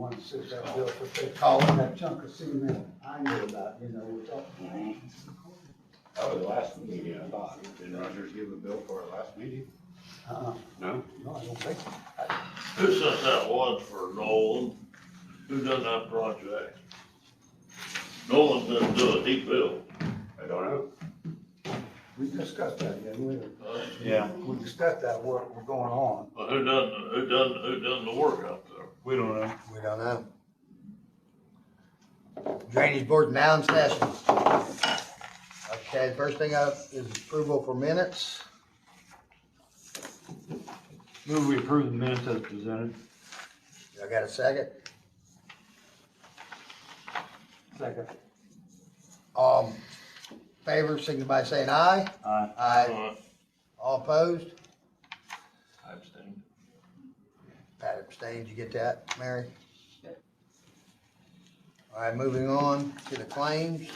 one that says that bill, what they call it, that chunk of cement, I know about, you know, we're talking. That was the last meeting, I thought. Did Rogers give a bill for it last meeting? No? No, I don't think so. Who sent that one for Nolan? Who done that project? Nolan didn't do it, he built. I don't know. We discussed that, didn't we? Yeah. We discussed that work was going on. Well, who done the work out there? We don't know. We don't know. Drainage board now in session. Okay, first thing up is approval for minutes. Move we approve the minutes as presented. I got a second? Second. Favor, signify by saying aye. Aye. Aye. All opposed? I abstained. Pat abstained, you get that, Mary? All right, moving on to the claims.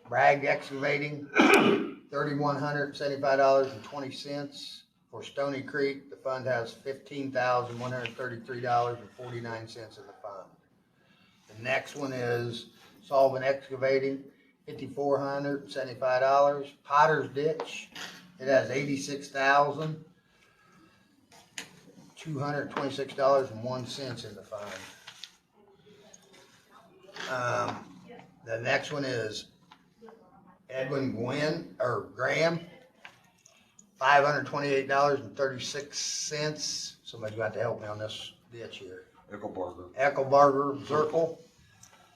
Bragg Excavating, $3,175.20 for Stony Creek. The fund has $15,133.49 in the fund. The next one is Solvent Excavating, $5,475. Potter's Ditch, it has $86,226.01 in the fund. The next one is Edwin Graham, $528.36. Somebody's got to help me on this ditch here. Eckelbarger Circle.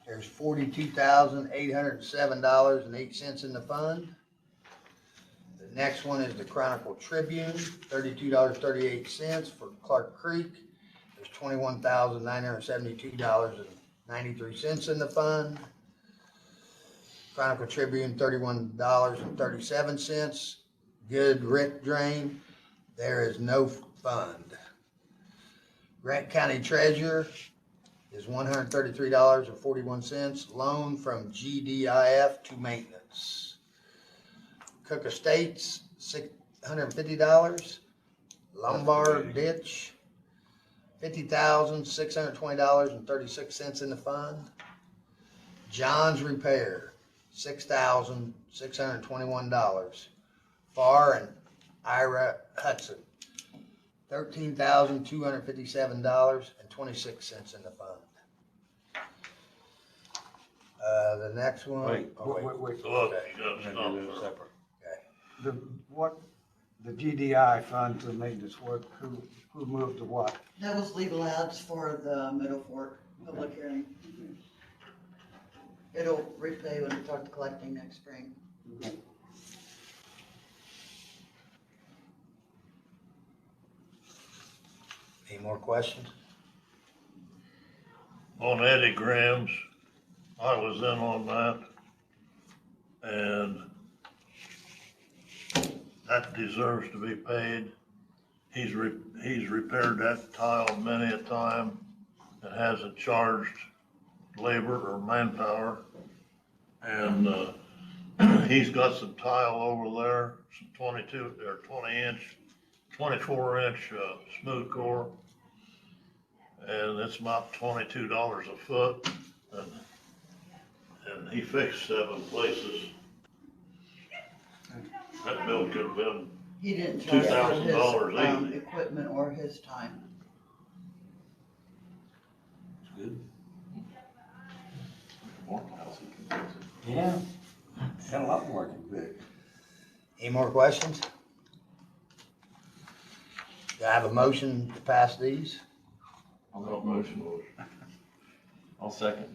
There's $42,807.08 in the fund. The next one is the Chronicle Tribune, $32.38 for Clark Creek. There's $21,972.93 in the fund. Chronicle Tribune, $31.37. Good Rick Drain, there is no fund. Grant County Treasurer is $133.41. Loan from GDIF to maintenance. Cook Estates, $650. Lombard Ditch, $50,620.36 in the fund. John's Repair, $6,621. Farr and Ira Hudson, $13,257.26 in the fund. The next one. Wait. Oh, Wait. Look, you gotta stop there. Separate. The GDI fund to maintenance work, who moved to what? That was legal ads for the Middle Fork public hearing. It'll repay when we start collecting next spring. Any more questions? On Eddie Graham's, I was in on that, and that deserves to be paid. He's repaired that tile many a time and hasn't charged labor or manpower. And, he's got some tile over there, some 22 or 24-inch, smooth core. And it's about $22 a foot, and he fixed 7 places. That bill could have been, He didn't charge for $2,000 his, easy. equipment or his time. Good. Yeah. Got a lot more to do. Any more questions? Do I have a motion to pass these? I'll make a motion. I'll second.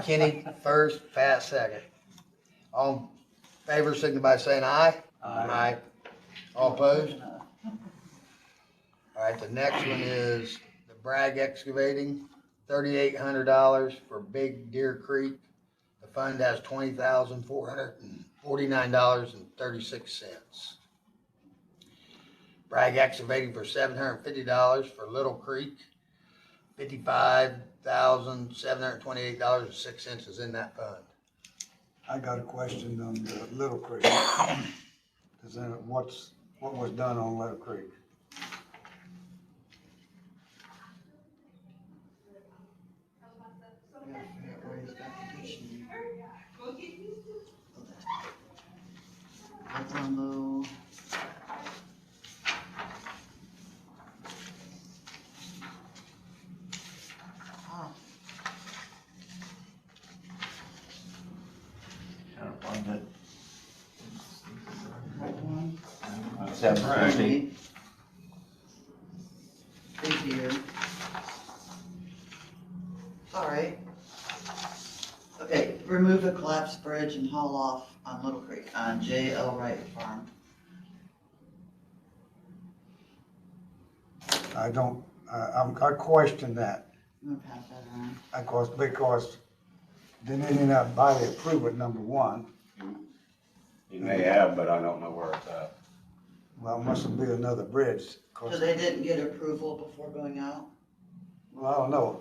Kenny first, Pat second. All in favor, signify by saying aye. Aye. All opposed? All right, the next one is the Bragg Excavating, $3,800 for Big Deer Creek. The fund has $20,449.36. Bragg Excavating for $750 for Little Creek. $55,728.06 is in that fund. I got a question on the Little Creek. Is that what was done on Little Creek? 7:15. Big deer. All right. Okay, remove a collapsed bridge and haul off on Little Creek on J.L. Wright Farm. I question that, I'm gonna pass that around. because they didn't everybody approve it, number one. You may have, but I don't know where it's at. Well, it must be another bridge, So 'cause they didn't get approval before going out? well, I don't know.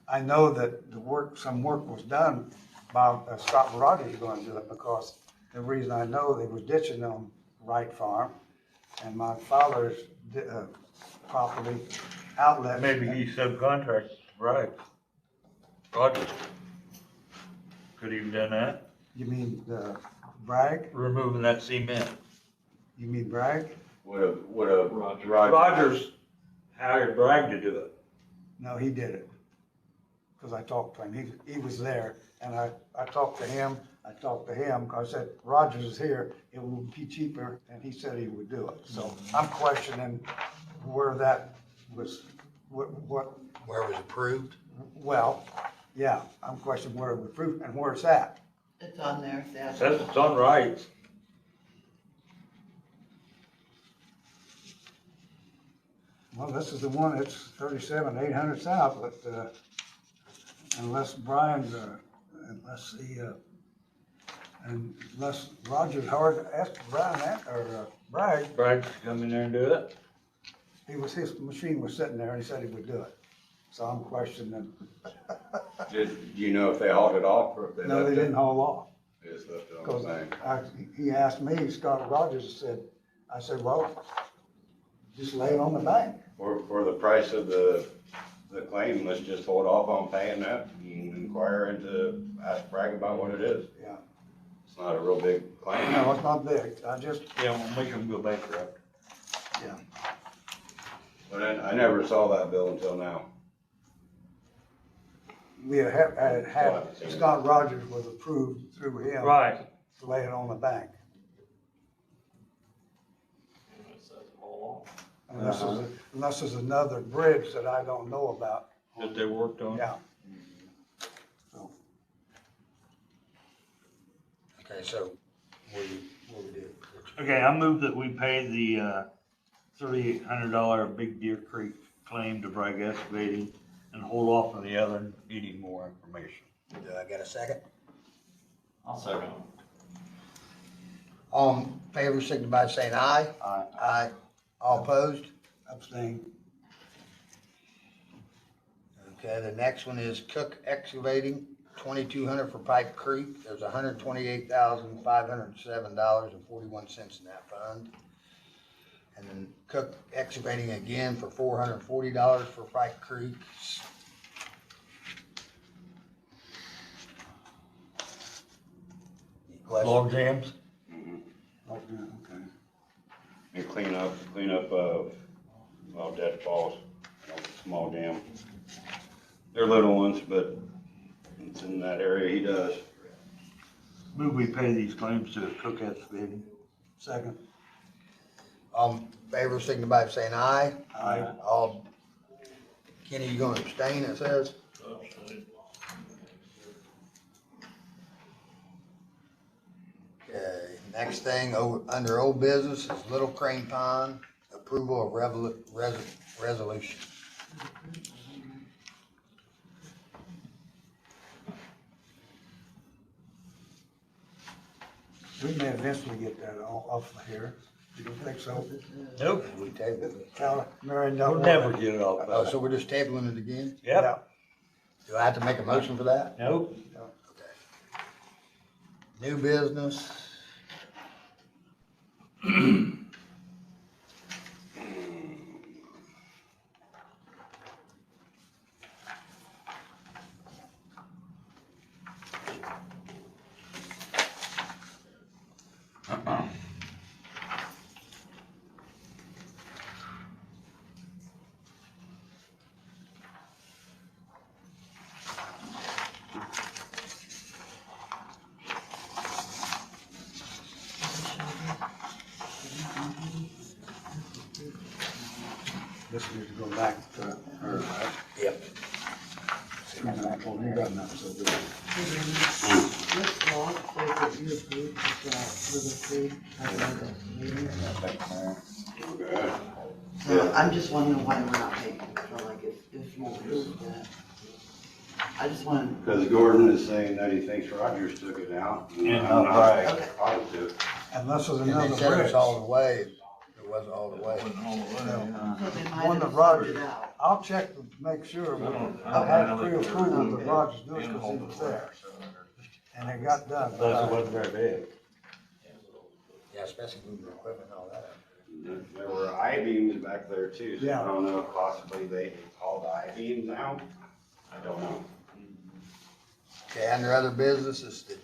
I know that some work was done by Scott Rogers going to do it, because the reason I know they was ditching on Wright Farm, and my father's property outlet. Maybe he subcontracts, right? Rogers. Could he have done that? You mean Bragg? Removing that cement. You mean Bragg? Would Rogers hired Bragg to do it. No, he did it. Because I talked to him. He was there, and I talked to him. Because I said, Rogers is here, it will be cheaper, and he said he would do it. So I'm questioning where that was, what, Where it was approved? well, yeah, I'm questioning where it was approved and where it's at. It's on there, yeah. Says it's on Wright. Well, this is the one, it's 37,800 south, but, unless Brian's, unless Roger's hard to ask Brian that, or Bragg, Bragg's come in there and do it. his machine was sitting there and he said he would do it. So I'm questioning, do you know if they hauled it off or if they no, left they it? didn't haul off. They just left it on Because the thing. he asked me, Scott Rogers said, I said, well, just lay it on the bank. For the price of the claim, let's just hold off on paying that and inquire into, ask Bragg about what it is. Yeah. It's not a real big claim. No, it's not big, I just, Yeah, we'll make him go bankrupt. yeah. But I never saw that bill until now. We had Scott Rogers was approved through him. Right. To lay it on the bank. Unless there's another bridge that I don't know about. That they worked on. Yeah. So, Okay, so what we do? Okay, I move that we pay the $3,800 Big Deer Creek claim to Bragg Excavating and hold off on the other, needing more information. Do I get a second? I'll second. All in favor, signify by saying aye. Aye. Aye. All opposed? abstain. Okay, the next one is Cook Excavating, 2,200 for Pipe Creek. There's $128,507.41 in that fund. And then Cook Excavating again for $440 for Pipe Creek. Any questions? Log jams? Oh, yeah, okay. And clean up, deadfalls, small dam. They're little ones, but it's in that area he does. Move we pay these claims to Cook Excavating. Second. All in favor, signify by saying aye. Aye. All, Kenny, you gonna abstain, it says? Okay, next thing, under old business is Little Crane Pond, approval of resolution. We may eventually get that off of here. You don't think so? Nope. We tabled it. Mary, We'll no. never get it off. Oh, so we're just tabling it again? Yep. Do I have to make a motion for that? Nope. Okay. New business. This needs to go back to her, right? Yep. And that one here, I'm not so good. This law says that you approved the Little Creek, meeting. Okay. So I'm just wondering why we're not taking it, so like if you approved that. I just want, Because Gordon is saying that he thinks Rogers took it out. And Yeah, I'm not right. positive. And this is And they another said it bridge. was all the way, it wasn't all the way. Wasn't all the way. so they might One have that subbed Rogers, it out. I'll check to make sure, I don't I had know. pre-approval of Rogers do it because he was there, and it got done. Plus it wasn't very big. Yeah, especially moving equipment and all that. There were I-beams back there too, so Yeah. I don't know if possibly they hauled the I-beams out. I don't know. Okay, under other business is the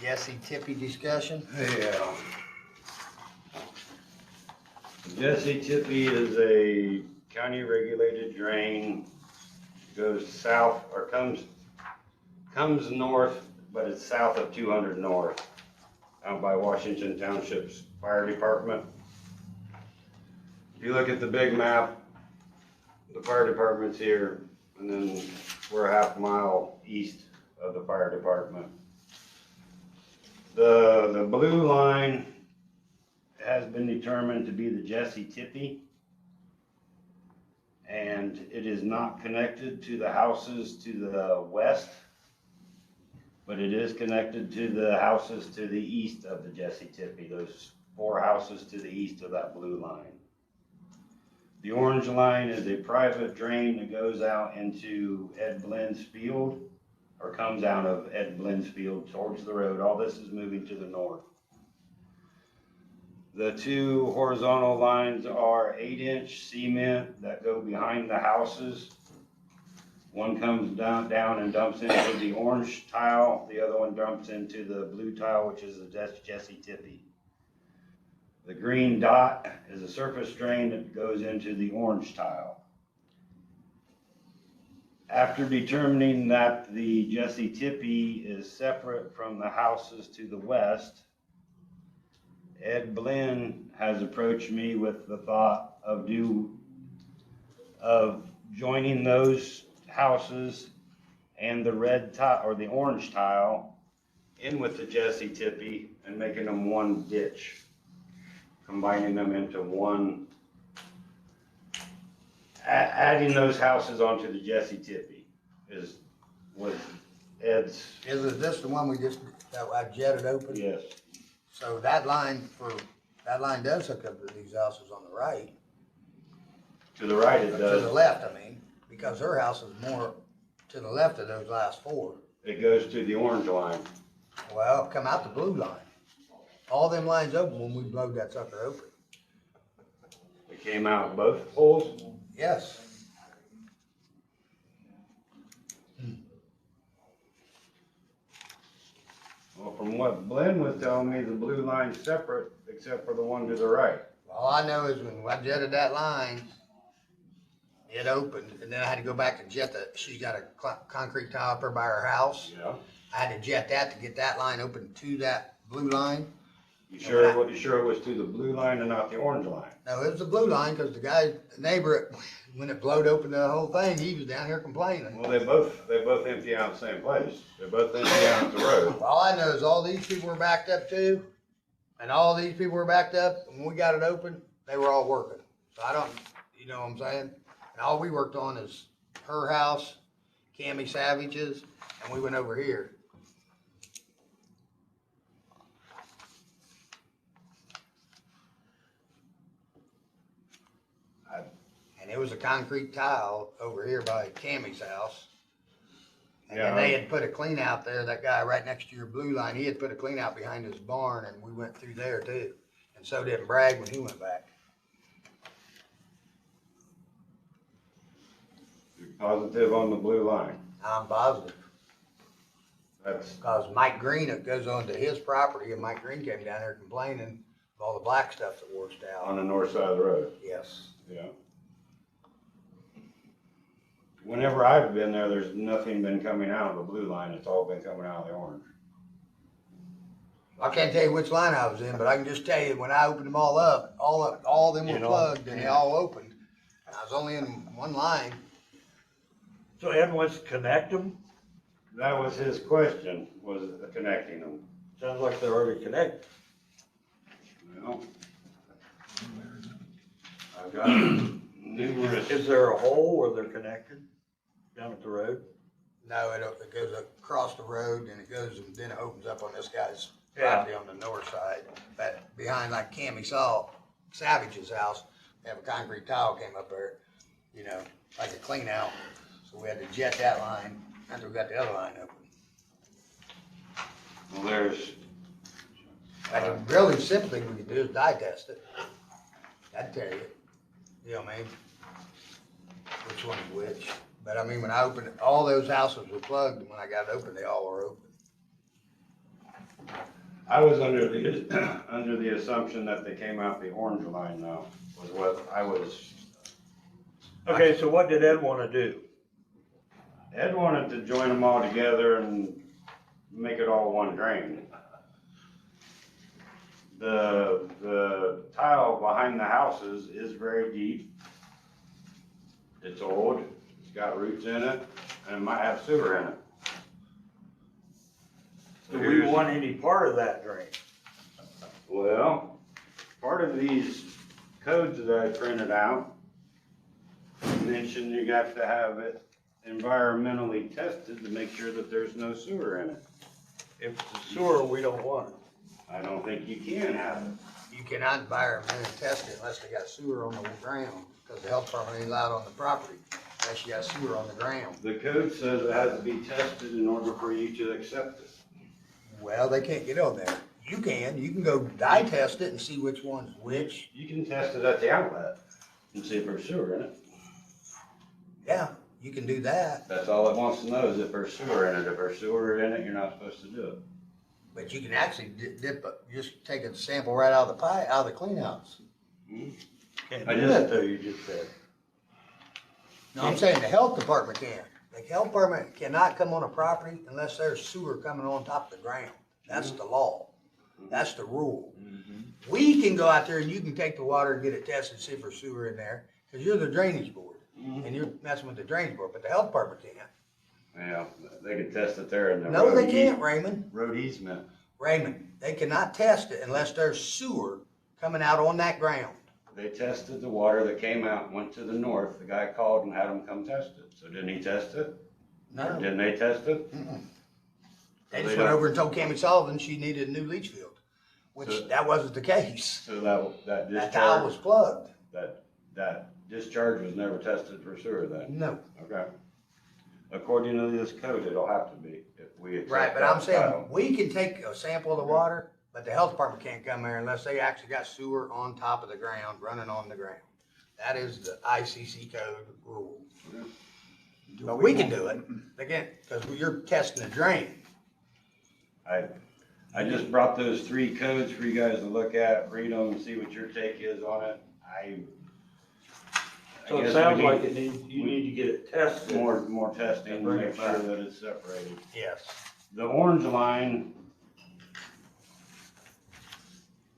Jesse Tippy discussion. Yeah. Jesse Tippy is a county regulated drain, goes south or comes north, but it's south of 200 north, out by Washington Township's fire department. If you look at the big map, the fire department's here, and then we're a half mile east of the fire department. The blue line has been determined to be the Jesse Tippy. And it is not connected to the houses to the west, but it is connected to the houses to the east of the Jesse Tippy, those 4 houses to the east of that blue line. The orange line is a private drain that goes out into Ed Blend's field, or comes out of Ed Blend's field towards the road. All this is moving to the north. The 2 horizontal lines are 8-inch cement that go behind the houses. One comes down and dumps into the orange tile. The other one dumps into the blue tile, which is the Jesse Tippy. The green dot is a surface drain that goes into the orange tile. After determining that the Jesse Tippy is separate from the houses to the west, Ed Blinn has approached me with the thought of joining those houses and the red tile or the orange tile in with the Jesse Tippy and making them one ditch, combining them into one, adding those houses onto the Jesse Tippy was Ed's. Is this the one that I jetted open? Yes. So that line does hook up to these houses on the right, To the right it to does. the left, I mean, because her house is more to the left of those last 4. It goes to the orange line. Well, come out the blue line. All them lines open when we blowed that sucker open. It came out both poles. Yes. Well, from what Glenn was telling me, the blue line's separate except for the one to the right. All I know is when I jetted that line, it opened, and then I had to go back and jet she's got a concrete tile up there by her house. Yeah. I had to jet that to get that line open to that blue line. You sure it was to the blue line and not the orange line? No, it was the blue line, cause the neighbor, when it blowed open the whole thing, he was down here complaining. Well, they both empty out the same place. They're both empty out the road. All I know is all these people were backed up too, and all these people were backed up, and when we got it open, they were all working. So I don't, you know what I'm saying? And all we worked on is her house, Cammy Savage's, and we went over here. And it was a concrete tile over here by Cammy's house. And then Yeah. they had put a clean out there, that guy right next to your blue line, he had put a clean out behind his barn, and we went through there too. And so did Bragg when he went back. You're positive on the blue line. I'm positive, That's, because Mike Green, it goes on to his property, and Mike Green came down there complaining of all the black stuff that washed on out. the north side of the road. Yes. Yeah. Whenever I've been there, there's nothing been coming out of the blue line. It's all been coming out of the orange. I can't tell you which line I was in, but I can just tell you, when I opened them all up, all of them You were know, plugged, and they all opened. I was only in one line. So Ed wants to connect them? That was his question, was connecting them. Sounds like they're already connected. Well, I've got numerous, Is there a hole where they're connected down at the road? No, it goes across the road and it goes, and then it opens up on this guy's Yeah. property on the north side. But behind like Cammy saw Savage's house, they have a concrete tile came up there, you know, like a clean out. So we had to jet that line after we got the other line open. well, there's, Like the really simple thing we can do is dye test it. I'd tell you, you know what I mean? Which one's which. But I mean, when I opened it, all those houses were plugged, and when I got it open, they all were open. I was under the, under the assumption that they came out the orange line now, was what I was. Okay, so what did Ed wanna do? Ed wanted to join them all together and make it all one drain. The tile behind the houses is very deep. It's old, it's got roots in it, and it might have sewer in it. Do we want any part of that drain? Well, part of these codes that I printed out mention you got to have it environmentally tested to make sure that there's no sewer in it. If it's a sewer, we don't want it. I don't think you can have it. You cannot environmentally test it unless they got sewer on the ground, because the health department ain't allowed on the property unless you got sewer on the ground. The code says it has to be tested in order for you to accept it. Well, they can't get on there. You can go dye test it and see which one's which. You can test it at the outlet and see if there's sewer in it. Yeah, you can do that, That's all it wants to know is if there's sewer in it. If there's sewer in it, you're not supposed to do it. but you can actually dip, just take a sample right out of the pipe, out of the cleanouts. Can't I do just- that though, you just said. No, I'm saying the health department can. The health department cannot come on a property unless there's sewer coming on top of the ground. That's the law. That's the rule. We can go out there and you can take the water and get it tested, see if there's sewer in there, because you're the drainage board. And you're messing with the drainage board, but the health department can't. Yeah, they can test it there in the No, road. they can't, Raymond. Road easement. Raymond, they cannot test it unless there's sewer coming out on that ground. They tested the water that came out, went to the north. The guy called and had him come test it. So didn't he test it? Or No. didn't they test it? They They just don't- went over and told Cammy Sullivan she needed a new leach field, which So- that wasn't the case. So that That tile was discharge, plugged. that discharge was never tested for sewer then? No. Okay. According to this code, it'll have to be if we accept Right, but that I'm saying, tile. we can take a sample of the water, but the health department can't come there unless they actually got sewer on top of the ground, running on the ground. That is the ICC code rule. But we can do it, again, because you're testing the drain. I just brought those 3 codes for you guys to look at, read them, and see what your take is on it. I So it guess sounds we like need it needs, you need to get it tested. more testing to Bring make it sure back. that it's separated. Yes. The orange line,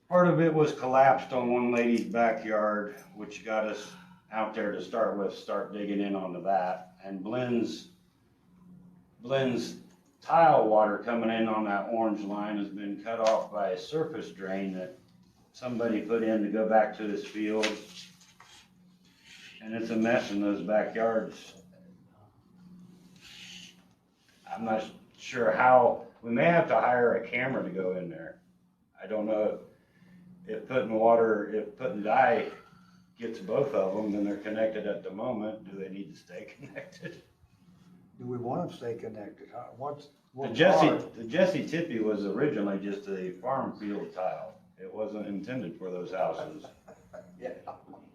part of it was collapsed on one lady's backyard, which got us out there to start with, start digging in onto that. And Blenn's tile water coming in on that orange line has been cut off by a surface drain that somebody put in to go back to his field. And it's a mess in those backyards. I'm not sure how, we may have to hire a camera to go in there. I don't know if putting dye gets both of them, then they're connected at the moment, do they need to stay connected? Do we want them to stay connected? What's hard? The Jesse Tippy was originally just a farm field tile. It wasn't intended for those houses. Yeah.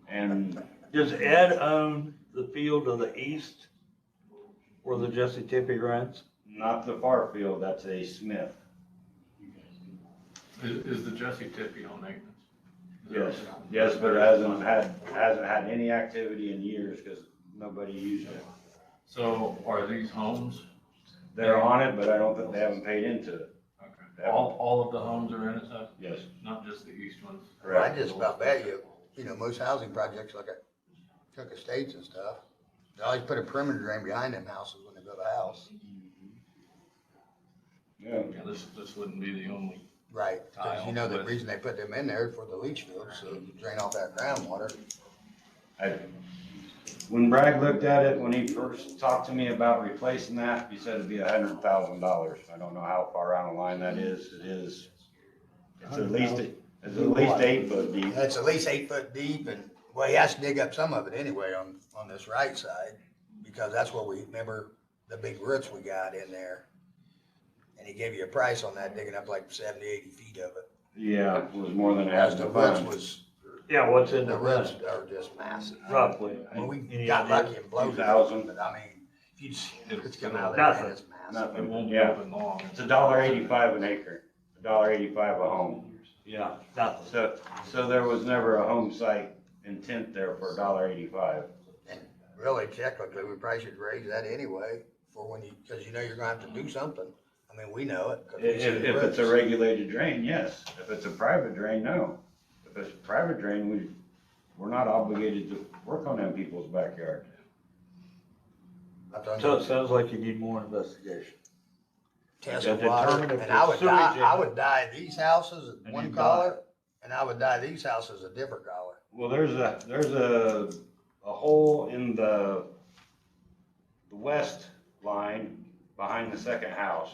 And Does Ed own the field to the east where the Jesse Tippy runs? not the far field, that's a Smith. Is the Jesse Tippy on maintenance? Yes, but it hasn't had any activity in years because nobody used it. So are these homes, They're on it, but I don't think they haven't paid into it. okay, all of the homes are in it, so Yes, not just the east ones? I just about bet you, most housing projects like a took estates and stuff. They always put a perimeter drain behind them houses when they build a house. Yeah. Yeah, this wouldn't be the only. Right, cause you know the Tile, but- reason they put them in there for the leach field, so you drain off that groundwater. When Bragg looked at it, when he first talked to me about replacing that, he said it'd be $100,000. I don't know how far out of line that is. It's at least 8 foot deep. It's at least 8 foot deep and, well, he has to dig up some of it anyway on this right side. Because that's where we, remember the big roots we got in there. And he gave you a price on that, digging up like 70, 80 feet of it. Yeah, it was more than it As has the to roots fund. was, Yeah, what's in the the roots rest, are just massive. roughly? Well, we Any got idea? lucky and blowed it, 2,000. but I mean, if you just, it's coming out of Nothing. there, it's massive. It won't be Yeah. open long. It's $1.85 an acre, $1.85 a home. Yeah, nothing. So there was never a home site intent there for $1.85. And really, technically, we probably should raise that anyway, for when you, cause you know you're gonna have to do something. I mean, we know it. 'cause we see the If it's a roots. regulated drain, yes. If it's a private drain, no. If it's a private drain, we're not obligated to work on them people's backyard. I've done So it sounds like you need more investigation. test to of water, determine if and I would there's dye, sewage in I it. would dye these houses And one you color, and I would dye these houses a different color. Well, there's a hole in the west line behind the second house.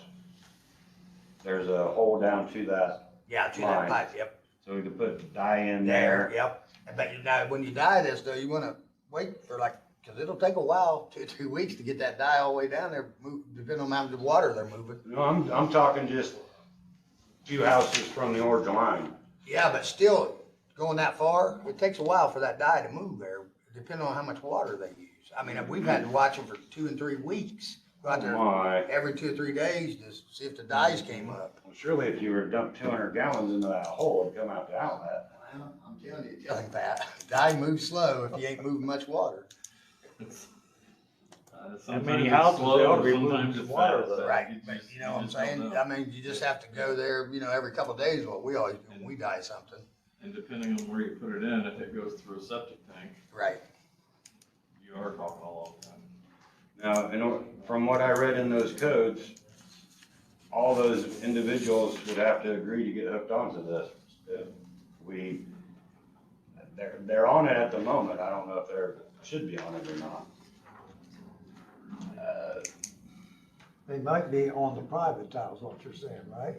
There's a hole down to that, Yeah, to Line. that pipe, yep, so we could put dye in there, there. yep. But you know, when you dye this though, you wanna wait for like, cause it'll take a while, 2 or 3 weeks to get that dye all the way down there, depending on how much water they're moving. No, I'm talking just 2 houses from the orange line. Yeah, but still, going that far, it takes a while for that dye to move there, depending on how much water they use. I mean, we've had to watch them for 2 and 3 weeks, go out there My, every 2 or 3 days to see if the dyes came up. well, surely if you were to dump 200 gallons into that hole, it'd come out the outlet. Well, I'm telling you, Pat, dye moves slow if you ain't moving much water. Sometimes many it's houses, slow, they ought to be sometimes moving it's some water, fast. though. Right, but you know what I'm just don't saying? know. I mean, you just have to go there, you know, every couple of days, what we always do when we dye something. And depending on where you put it in, if it goes through a septic tank, Right. you are talking a long time. Now, from what I read in those codes, all those individuals would have to agree to get hooked onto this. If they're on it at the moment. I don't know if should be on it or not. They might be on the private tile, is what you're saying, right?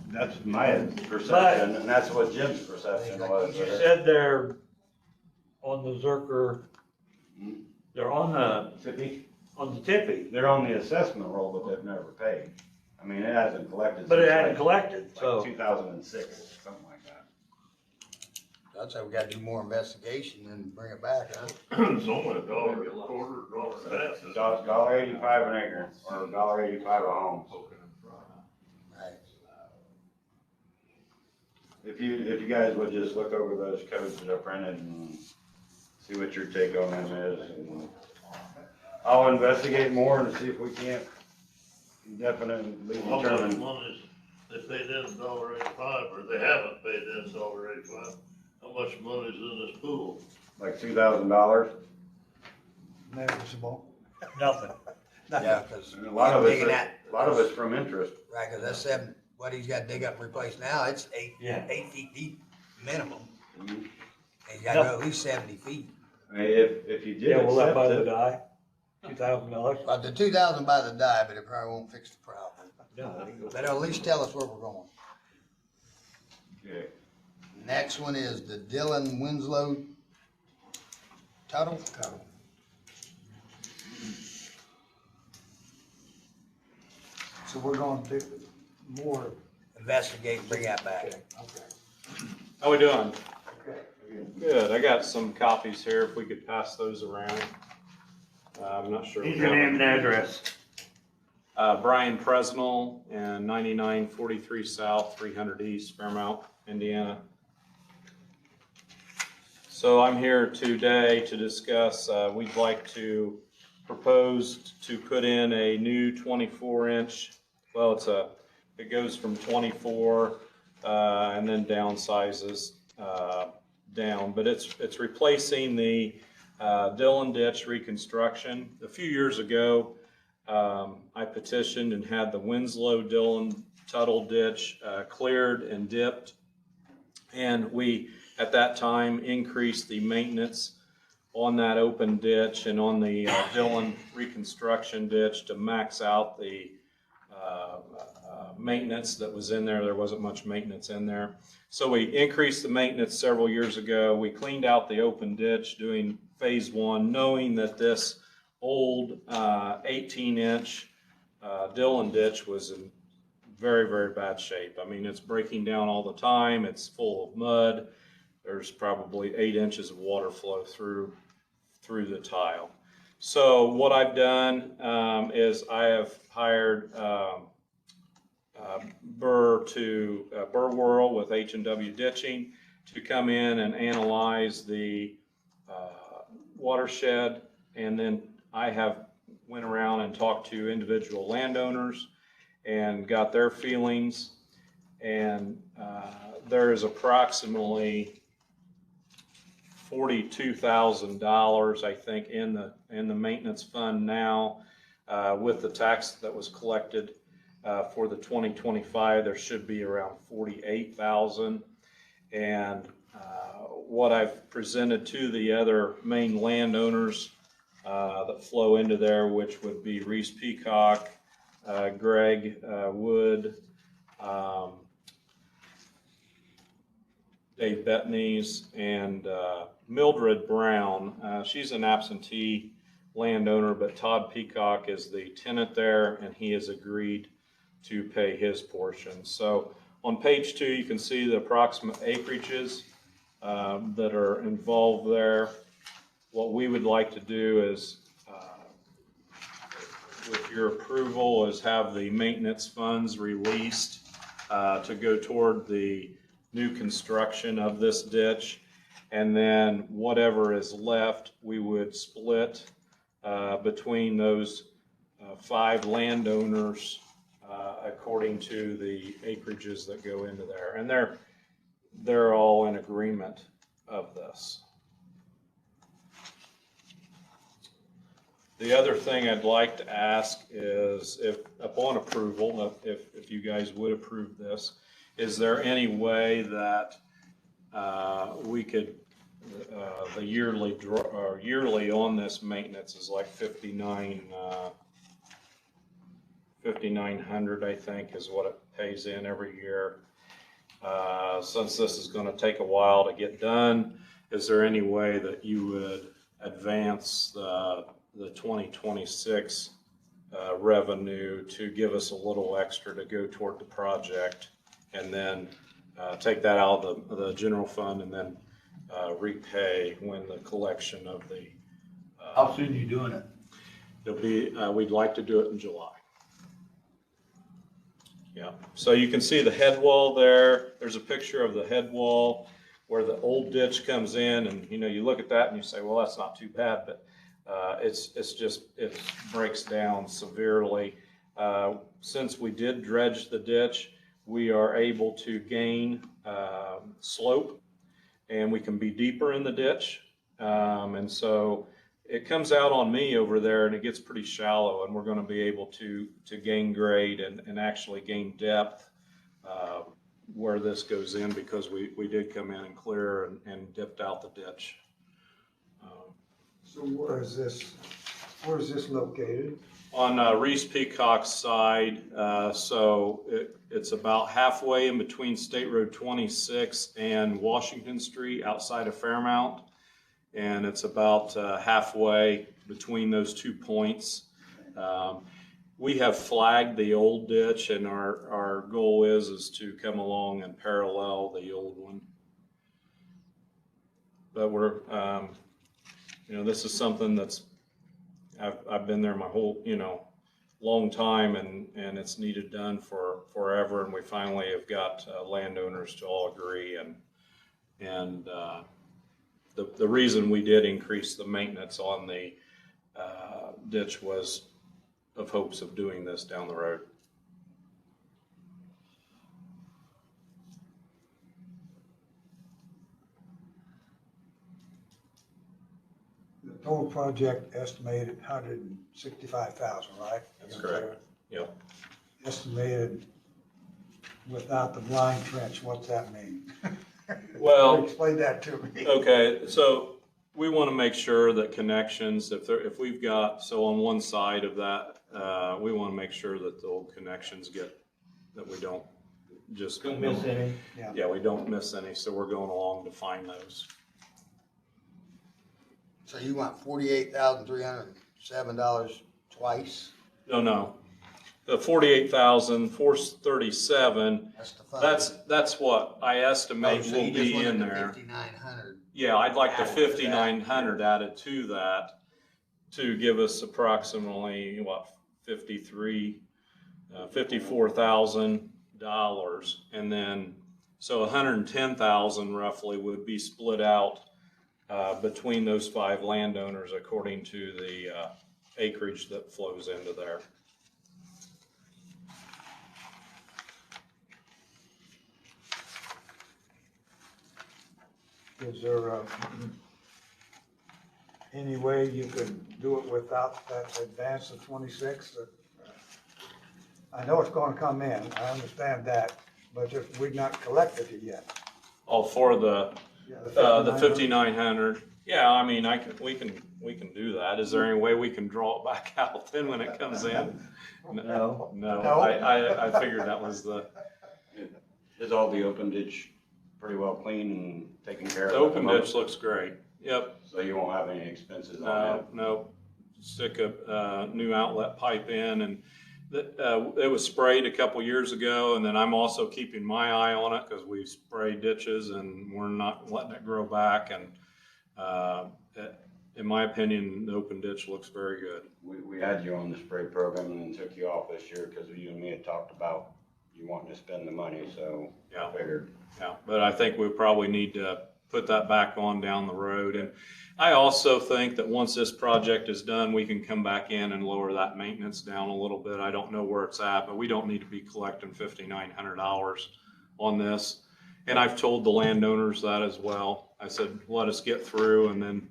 That's my perception, and that's what Jim's perception was. You said they're on the Zerker, they're on the tippy, They're on the assessment roll, but they've never paid. I mean, it hasn't collected. but it since hadn't like- collected, Like so. 2006, something like that. I'd say we gotta do more investigation and bring it back, huh? It's only $1 a quarter, $1.50. $1.85 an acre, or $1.85 a home. Right. If you guys would just look over those codes that are printed and see what your take on them is. And I'll investigate more and see if we can't definitely How much determine. money is, they paid in $1.85, or they haven't paid in $1.85, how much money is in this pool? Like $2,000. Negligible. Nothing. Yeah, cause. And a lot of digging it's, that- a lot of it's from interest. Right, cause that's what he's gotta dig up and replace now, it's Yeah. 8 feet deep minimum. Mhm. And he's gotta go at least 70 feet. I mean, if you did Yeah, will that accept buy the it, dye? $2,000? But the 2,000 by the die, but it probably won't fix the problem. No, that ain't But it'll at least tell us where we're going. okay. Next one is the Dylan Winslow Tuttle. So we're gonna do more, Investigate and bring that back. okay. How we doing? Okay. Good, I got some copies here, if we could pass those around. I'm not sure. Need your name and address. Brian Presnell and 9943 South, 300 East, Fairmount, Indiana. So I'm here today to discuss, we'd like to propose to put in a new 24-inch, well, it goes from 24 and then downsizes down, but it's replacing the Dillon Ditch reconstruction. A few years ago, I petitioned and had the Winslow Dillon Tuttle Ditch cleared and dipped. And we, at that time, increased the maintenance on that open ditch and on the Dillon reconstruction ditch to max out the maintenance that was in there. There wasn't much maintenance in there. So we increased the maintenance several years ago. We cleaned out the open ditch doing phase one, knowing that this old 18-inch Dillon ditch was in very, very bad shape. I mean, it's breaking down all the time. It's full of mud. There's probably 8 inches of water flow through the tile. So what I've done is I have hired Burr Whirl with H&W Ditching to come in and analyze the watershed, and then I have went around and talked to individual landowners and got their feelings, and there is approximately $42,000, I think, in the maintenance fund now. With the tax that was collected for the 2025, there should be around $48,000. And what I've presented to the other main landowners that flow into there, which would be Reese Peacock, Greg Wood, Dave Bettany's, and Mildred Brown. She's an absentee landowner, but Todd Peacock is the tenant there, and he has agreed to pay his portion. So on page 2, you can see the approximate acreages that are involved there. What we would like to do is, with your approval, is have the maintenance funds released to go toward the new construction of this ditch, and then whatever is left we would split between those 5 landowners according to the acreages that go into there, and they're all in agreement of this. The other thing I'd like to ask is, if upon approval, if you guys would approve this, is there any way that we could, the yearly on this maintenance is like $5,900, I think, is what it pays in every year. Since this is going to take a while to get done, is there any way that you would advance the 2026 revenue to give us a little extra to go toward the project, and then take that out of the general fund and then repay when the collection of the How soon are you doing it? it'll be we'd like to do it in July. Yeah, so you can see the head wall there. There's a picture of the head wall where the old ditch comes in, and you look at that and you say, well, that's not too bad, but it breaks down severely. Since we did dredge the ditch, we are able to gain slope, and we can be deeper in the ditch. And so it comes out on me over there, and it gets pretty shallow, and we're going to be able to gain grade and actually gain depth where this goes in, because we did come in and clear and dipped out the ditch. So where is this located? On Reese Peacock's side, so it's about halfway in between State Road 26 and Washington Street outside of Fairmount, and it's about halfway between those 2 points. We have flagged the old ditch, and our goal is to come along and parallel the old one. But we're, this is something that's, I've been there my whole, long time, and it's needed done for forever, and we finally have got landowners to all agree, and the reason we did increase the maintenance on the ditch was of hopes of doing this down the road. Total project estimated 165,000, right? That's correct. Yep. Estimated without the blind trench, what's that mean? Well, Explain that to me. okay, so we want to make sure that connections, if we've got, so on one side of that, we want to make sure that the old connections that we don't just. Don't miss any. Yeah, we don't miss any, so we're going along to find those. So you want $48,307 twice? No. The 48,437, That's the fund. that's what I estimate Oh, so will you just be wanted in the there. 5,900. Yeah, I'd like the Added to that. 5,900 added to that to give us approximately, what, $54,000. And then, so 110,000 roughly would be split out between those 5 landowners according to the acreage that flows into there. Is there any way you could do it without that advance of 26? I know it's gonna come in, I understand that, but if we've not collected it yet. All for the Yeah, 5,900. Yeah, I mean, we can do that. Is there any way we can draw it back out then when it comes in? No. No, No. I figured that was the, Is all the open ditch pretty well clean and taken care of? the open ditch looks great. Yep, So you won't have any expenses on no, stick a new outlet pipe in, and it was sprayed a couple years ago, and then I'm also keeping my eye on it because we spray ditches and we're not letting it grow back, and in my opinion, the open ditch looks very good. We had you on the spray program and then took you off this year because you and me had talked about you wanting to spend the money, so Yeah. I figured. Yeah, but I think we probably need to put that back on down the road. And I also think that once this project is done, we can come back in and lower that maintenance down a little bit. I don't know where it's at, but we don't need to be collecting $5,900 on this. And I've told the landowners that as well. I said, let us get through and then.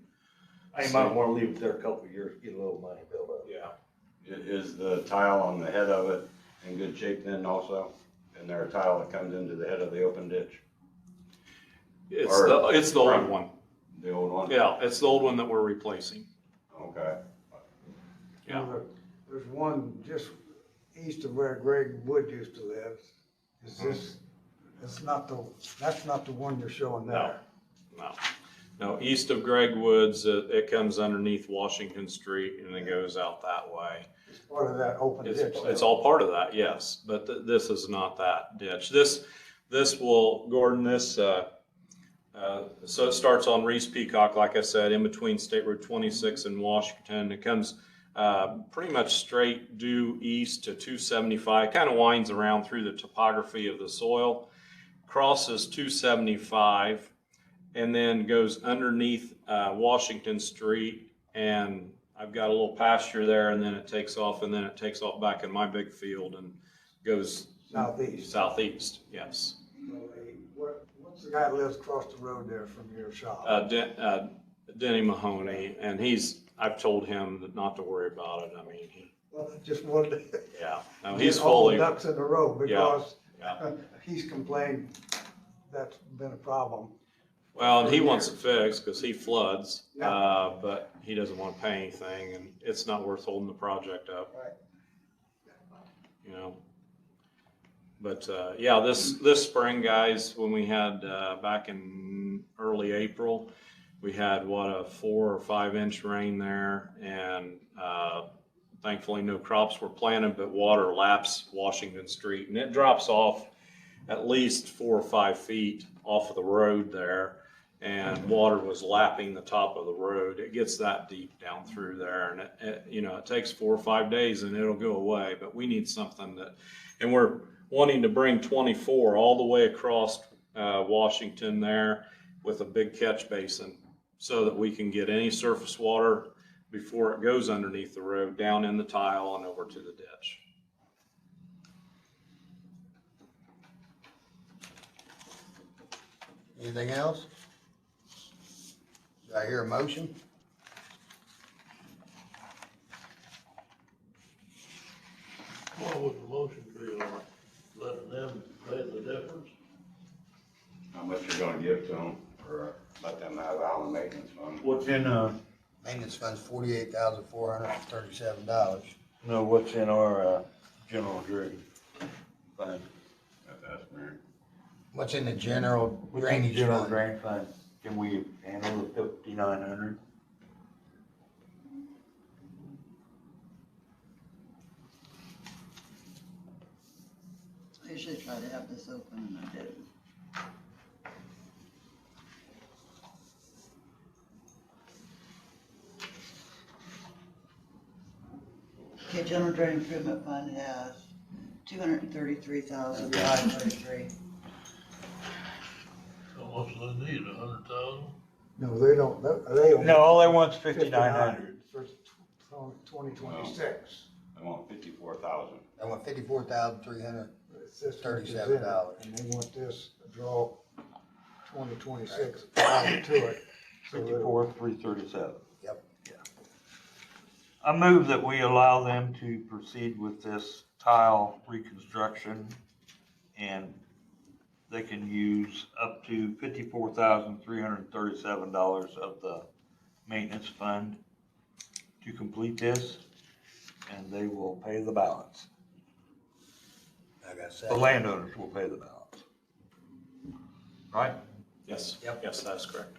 You might wanna leave it there a couple of years, get a little money built up. Yeah. Is the tile on the head of it in good shape then also? And there a tile that comes into the head of the open ditch? It's Or the old from- one. The old one? Yeah, it's the old one that we're replacing. Okay. Yeah. There's one just east of where Greg Wood used to live. Is this, that's not the one you're showing there? No, east of Greg Woods, it comes underneath Washington Street and it goes out that way. It's part of that open ditch. It's all part of that, yes, but this is not that ditch. This will, Gordon, so it starts on Reese Peacock, like I said, in between State Road 26 and Washington. It comes pretty much straight due east to 275, kind of winds around through the topography of the soil, crosses 275, and then goes underneath Washington Street, and I've got a little pasture there, and then it takes off back in my big field and goes southeast, yes. What's the guy that lives across the road there from your shop? Denny Mahoney, and I've told him that not to worry about it. I mean, Well, just wanted to. yeah, no, Get he's all the fully, ducks in a row because yeah. he's complained that's been a problem. Well, and he wants it fixed because he floods, Yeah. but he doesn't want to pay anything, and it's not worth holding the project up. Right. You know. But yeah, this spring, guys, when we had back in early April, we had a 4 or 5 inch rain there, and thankfully no crops were planted, but water laps Washington Street, and it drops off at least 4 or 5 feet off of the road there. And water was lapping the top of the road. It gets that deep down through there, and it takes 4 or 5 days and it'll go away. But we need something and we're wanting to bring 24 all the way across Washington there with a big catch basin so that we can get any surface water before it goes underneath the road down in the tile and over to the ditch. Anything else? Do I hear a motion? What would the motion be on letting them pay the difference? How much you're gonna give to them, or let them have Allen Maintenance Fund? What's in, Maintenance fund's $48,437. no, what's in our, general drain fund? That's Mary. What's in the general What's in the drainage general fund? drain fund? Can we handle the 5,900? I usually try to have this open and I didn't. Okay, general drain improvement fund has 233,533. How much do they need, 100,000? No, they don't, they only. No, all they want's 5,900. For 2026. They want 54,000. I want $54,300. It's this $37. And they want this draw 2026 added to it. So that- 54,337. Yep. I move that we allow them to proceed with this tile reconstruction, and they can use up to $54,337 of the maintenance fund to complete this, and they will pay the balance. I got The second. landowners will pay the balance. Right? Yes, Yep. yes, that's correct.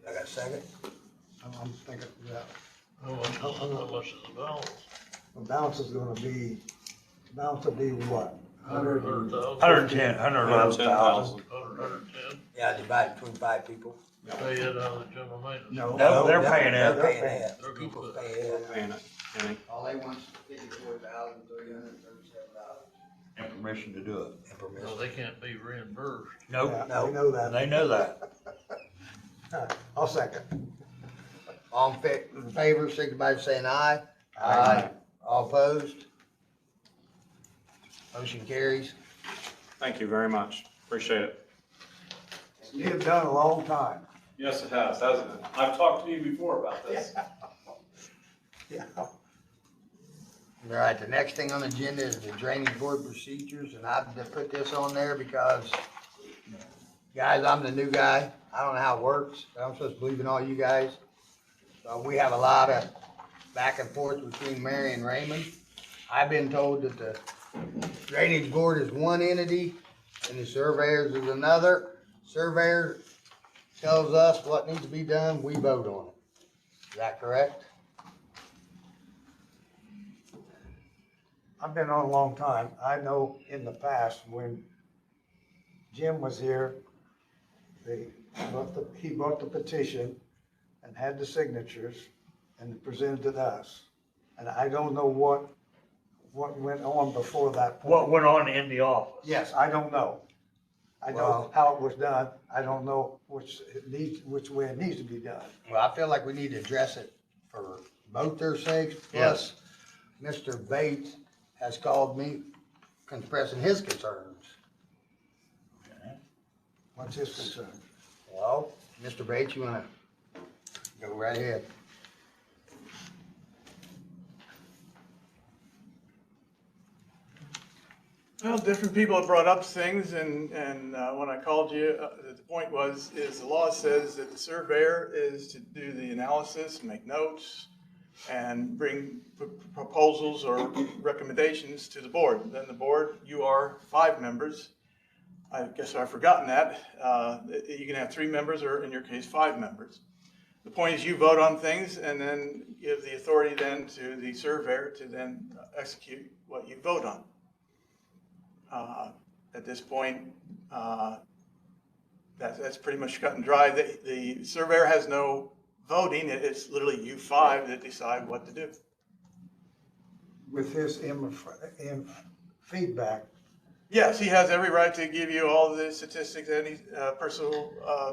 I got second. I'm thinking, yeah, How much is the balance? the balance is gonna be, balance will be what? 100,000? 110, 111,000. 110? Yeah, divide between 5 people. You pay it out of the general maintenance? No. No, they're paying They're it. paying it. They're gonna People pay pay it. Paying it. All they want is $54,337. And permission to do it. And No, permission. they can't be reimbursed. Nope, Yeah, No. we know that. they know that. I'll second. All in favor, signify by saying aye. Aye. All opposed? Motion carries. Thank you very much. Appreciate it. You've done a long time. Yes, it has, hasn't it? I've talked to you before about this. Yeah. All right, the next thing on the agenda is the drainage board procedures, and I've just put this on there because, guys, I'm the new guy. I don't know how it works, but I'm supposed to believe in all you guys. So we have a lot of back and forth between Mary and Raymond. I've been told that the drainage board is one entity and the surveyors is another. Surveyor tells us what needs to be done, we vote on it. Is that correct? I've been on a long time. I know in the past when Jim was here, he brought the petition and had the signatures and presented it to us. And I don't know what went on before that point. What went on in the office? Yes, I don't know. I know Well- how it was done. I don't know which way it needs to be done. Well, I feel like we need to address it for both their sakes, plus Mr. Bates has called me expressing his concerns. What's his concern? Well, Mr. Bates, you wanna go right ahead? Well, different people have brought up things, and when I called you, the point is the law says that the surveyor is to do the analysis, make notes, and bring proposals or recommendations to the board. Then the board, you are 5 members. I guess I've forgotten that. You can have 3 members, or in your case, 5 members. The point is you vote on things and then give the authority then to the surveyor to then execute what you vote on. At this point, that's pretty much cut and dry. The surveyor has no voting. It's literally you 5 that decide what to do. With his feedback, Yes, he has every right to give you all the statistics, any personal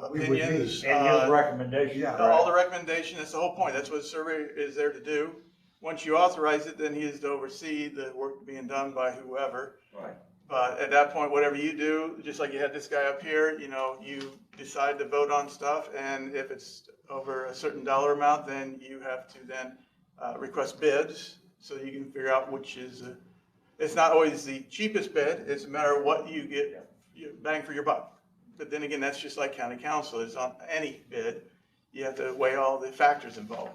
We would be- opinions. And his recommendation. Yeah. All the recommendation, that's the whole point. That's what the surveyor is there to do. Once you authorize it, then he is to oversee the work being done by whoever. Right. But at that point, whatever you do, just like you had this guy up here, you decide to vote on stuff, and if it's over a certain dollar amount, then you have to then request bids. so you can figure out which is, it's not always the cheapest bid, it's a matter of what you get, bang for your buck. But then again, that's just like county council, it's on any bid, you have to weigh all the factors involved.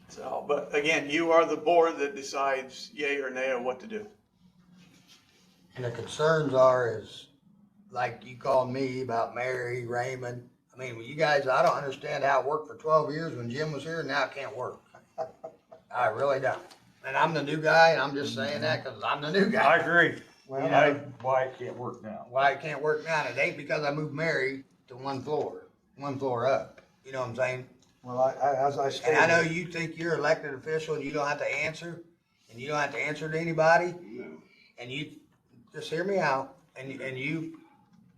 So, but again, you are the board that decides yay or nay of what to do. And the concerns are is, like you called me about Mary, Raymond. I mean, you guys, I don't understand how it worked for 12 years when Jim was here, and now it can't work. I really don't. And I'm the new guy, and I'm just saying that because I'm the new I guy. agree. Well, You know, Why it can't work now. why it can't work now, and it ain't because I moved Mary to one floor up. You know what I'm saying? well, as I stated. And I know you think you're elected official and you don't have to answer, and you don't have to answer to anybody, and you, just hear me out, and you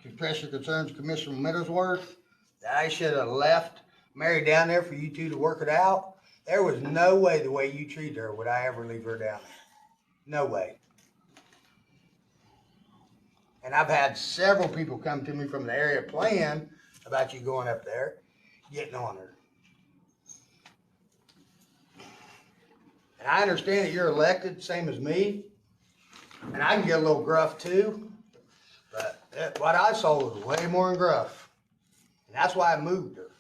express your concerns to Commissioner Middlesworth, that I should have left Mary down there for you two to work it out. There was no way, the way you treated her, would I ever leave her down there. No way. And I've had several people come to me from the area plan about you going up there, getting on her. And I understand that you're elected, same as me, and I can get a little gruff too, but what I saw was way more than gruff. And that's why I moved her.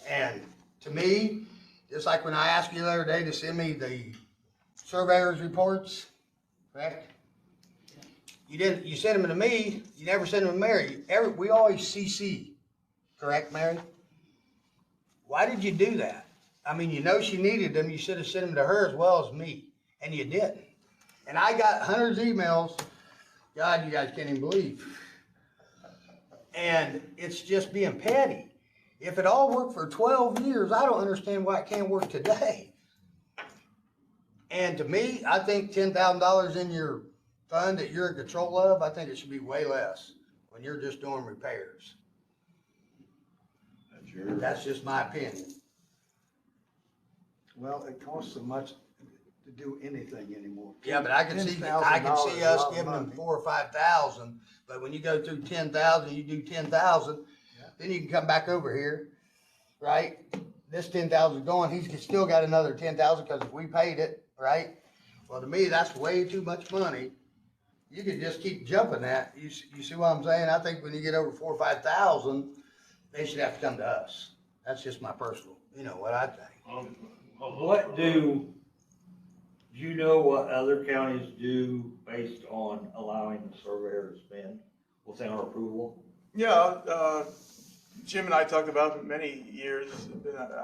And to me, just like when I asked you the other day to send me the surveyor's reports, correct? You sent them to me, you never sent them to Mary. We always CC, correct, Mary? Why did you do that? I mean, you know she needed them, you should have sent them to her as well as me, and you didn't. And I got hundreds of emails, God, you guys can't even believe. And it's just being petty. If it all worked for 12 years, I don't understand why it can't work today. And to me, I think $10,000 in your fund that you're in control of, I think it should be way less when you're just doing repairs. That's just my opinion. Well, it costs so much to do anything anymore. Yeah, but I can see $10,000 us is a lot of giving them money. 4,000 or 5,000, but when you go through 10,000, you do 10,000, then you can come back over here, right? This 10,000 is going, he's still got another 10,000 because we paid it, right? Well, to me, that's way too much money. You could just keep jumping that. You see what I'm saying? I think when you get over 4,000 or 5,000, they should have to come to us. That's just my personal, what I think. What do you know what other counties do based on allowing the surveyor to spend without our approval? Yeah, Jim and I talked about it many years.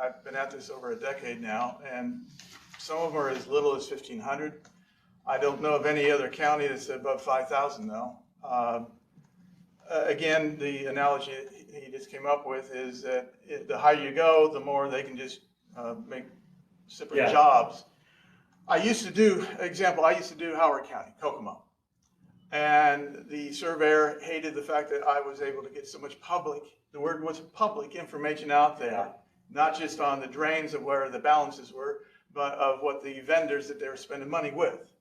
I've been at this over a decade now, and some of them are as little as 1,500. I don't know of any other county that's above 5,000 though. Again, the analogy he just came up with is that the higher you go, the more they can just make separate jobs. I used to do Howard County, Kokomo. And the surveyor hated the fact that I was able to get so much public, the word was public information out there, not just on the drains of where the balances were, but of what the vendors that they were spending money with.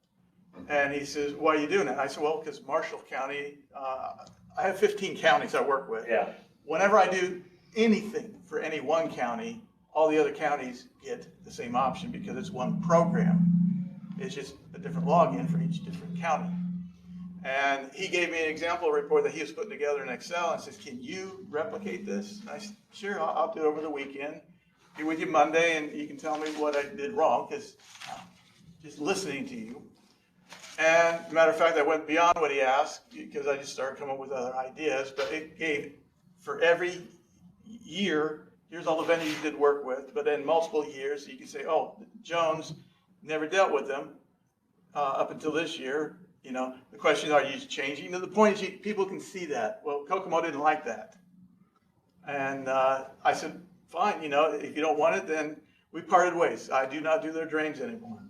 And he says, why are you doing that? I said, well, because Marshall County, I have 15 counties I work with. Yeah. Whenever I do anything for any one county, all the other counties get the same option because it's one program. It's just a different login for each different county. And he gave me an example report that he was putting together in Excel and says, can you replicate this? And I said, sure, I'll do it over the weekend. Be with you Monday and you can tell me what I did wrong because just listening to you. And matter of fact, I went beyond what he asked because I just started coming up with other ideas, but it gave for every year, here's all the vendors you did work with, but in multiple years, you can say, oh, Jones never dealt with them up until this year. The question, are you changing? The point is people can see that. Well, Kokomo didn't like that. And I said, fine, if you don't want it, then we parted ways. I do not do their drains anymore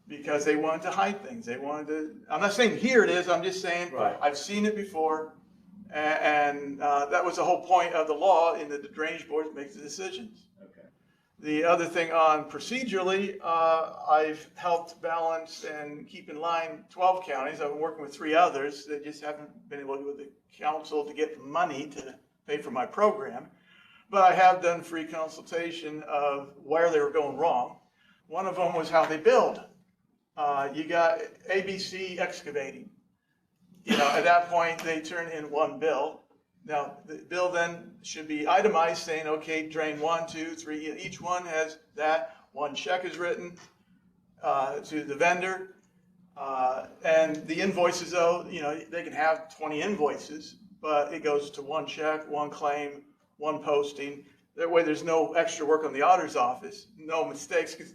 because they wanted to hide things. I'm not saying here it is, I'm just saying I've seen it before. And that was the whole point of the law in that the drainage board makes the decisions. Okay. The other thing on procedurally, I've helped balance and keep in line 12 counties. I've been working with 3 others that just haven't been able to go with the council to get money to pay for my program. But I have done free consultation of where they were going wrong. One of them was how they billed. You got ABC Excavating. You know, at that point, they turn in one bill. Now, the bill then should be itemized, saying, okay, drain 1, 2, 3, each one has that. One check is written to the vendor. And the invoices, though, you know, they can have 20 invoices, but it goes to one check, one claim, one posting. That way there's no extra work on the auditor's office, no mistakes. 'Cause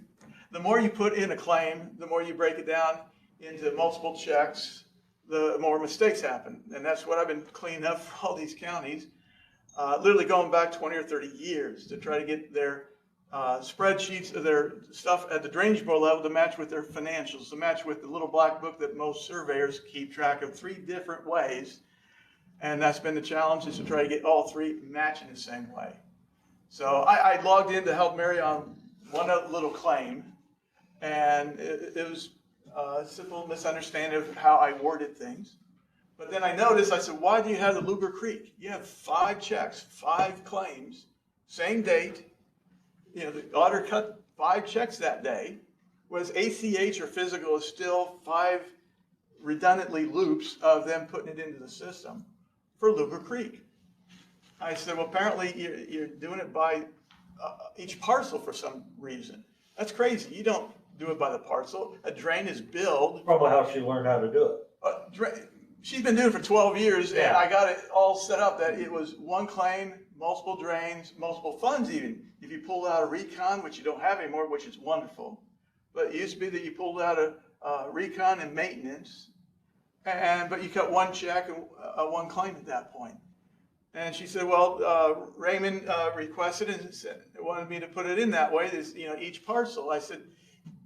the more you put in a claim, the more you break it down into multiple checks, the more mistakes happen. And that's what I've been cleaning up for all these counties, literally going back 20 or 30 years to try to get their spreadsheets of their stuff at the drainage board level to match with their financials, to match with the little black book that most surveyors keep track of 3 different ways. And that's been the challenge, is to try to get all 3 matching the same way. So I logged in to help Mary on one little claim, and it was a simple misunderstanding of how I worded things. But then I noticed, I said, why do you have the Luger Creek? You have 5 checks, 5 claims, same date. You know, the auditor cut 5 checks that day, whereas ACH or physical is still 5 redundantly loops of them putting it into the system for Luger Creek. I said, well, apparently you're doing it by each parcel for some reason. That's crazy. You don't do it by the parcel. A drain is billed. Probably how she learned how to do it. She's been doing it for 12 years, and Yeah. I got it all set up that it was one claim, multiple drains, multiple funds even. If you pulled out a recon, which you don't have anymore, which is wonderful, but it used to be that you pulled out a recon and maintenance, but you cut one check and one claim at that point. And she said, well, Raymond requested and wanted me to put it in that way, is, you know, each parcel. I said,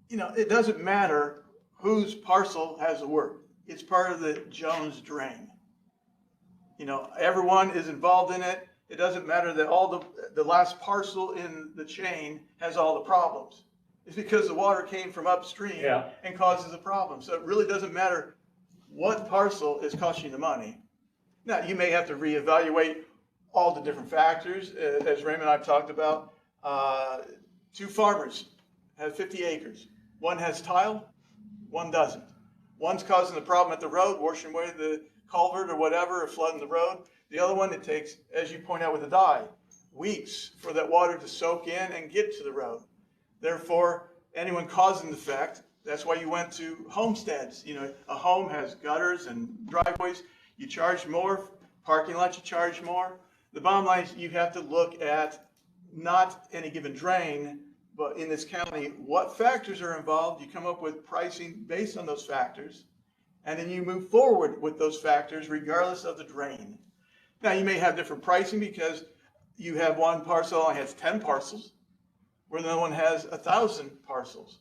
you know, it doesn't matter whose parcel has the work. It's part of the Jones drain. You know, everyone is involved in it. It doesn't matter that all the last parcel in the chain has all the problems. It's because the water came from upstream and causes a problem. So it really doesn't matter what parcel is costing the money. Now, you may have to reevaluate all the different factors, as Raymond and I have talked about. 2 farmers have 50 acres. One has tile, one doesn't. One's causing the problem at the road, washing away the culvert or whatever, or flooding the road. The other one, it takes, as you point out with the dye, weeks for that water to soak in and get to the road. Therefore, anyone causing the effect, that's why you went to homesteads. You know, a home has gutters and driveways. You charge more, parking lots you charge more. The bottom line is you have to look at not any given drain, but in this county, what factors are involved. You come up with pricing based on those factors, and then you move forward with those factors regardless of the drain. Now, you may have different pricing because you have one parcel only has 10 parcels, where the other one has 1,000 parcels.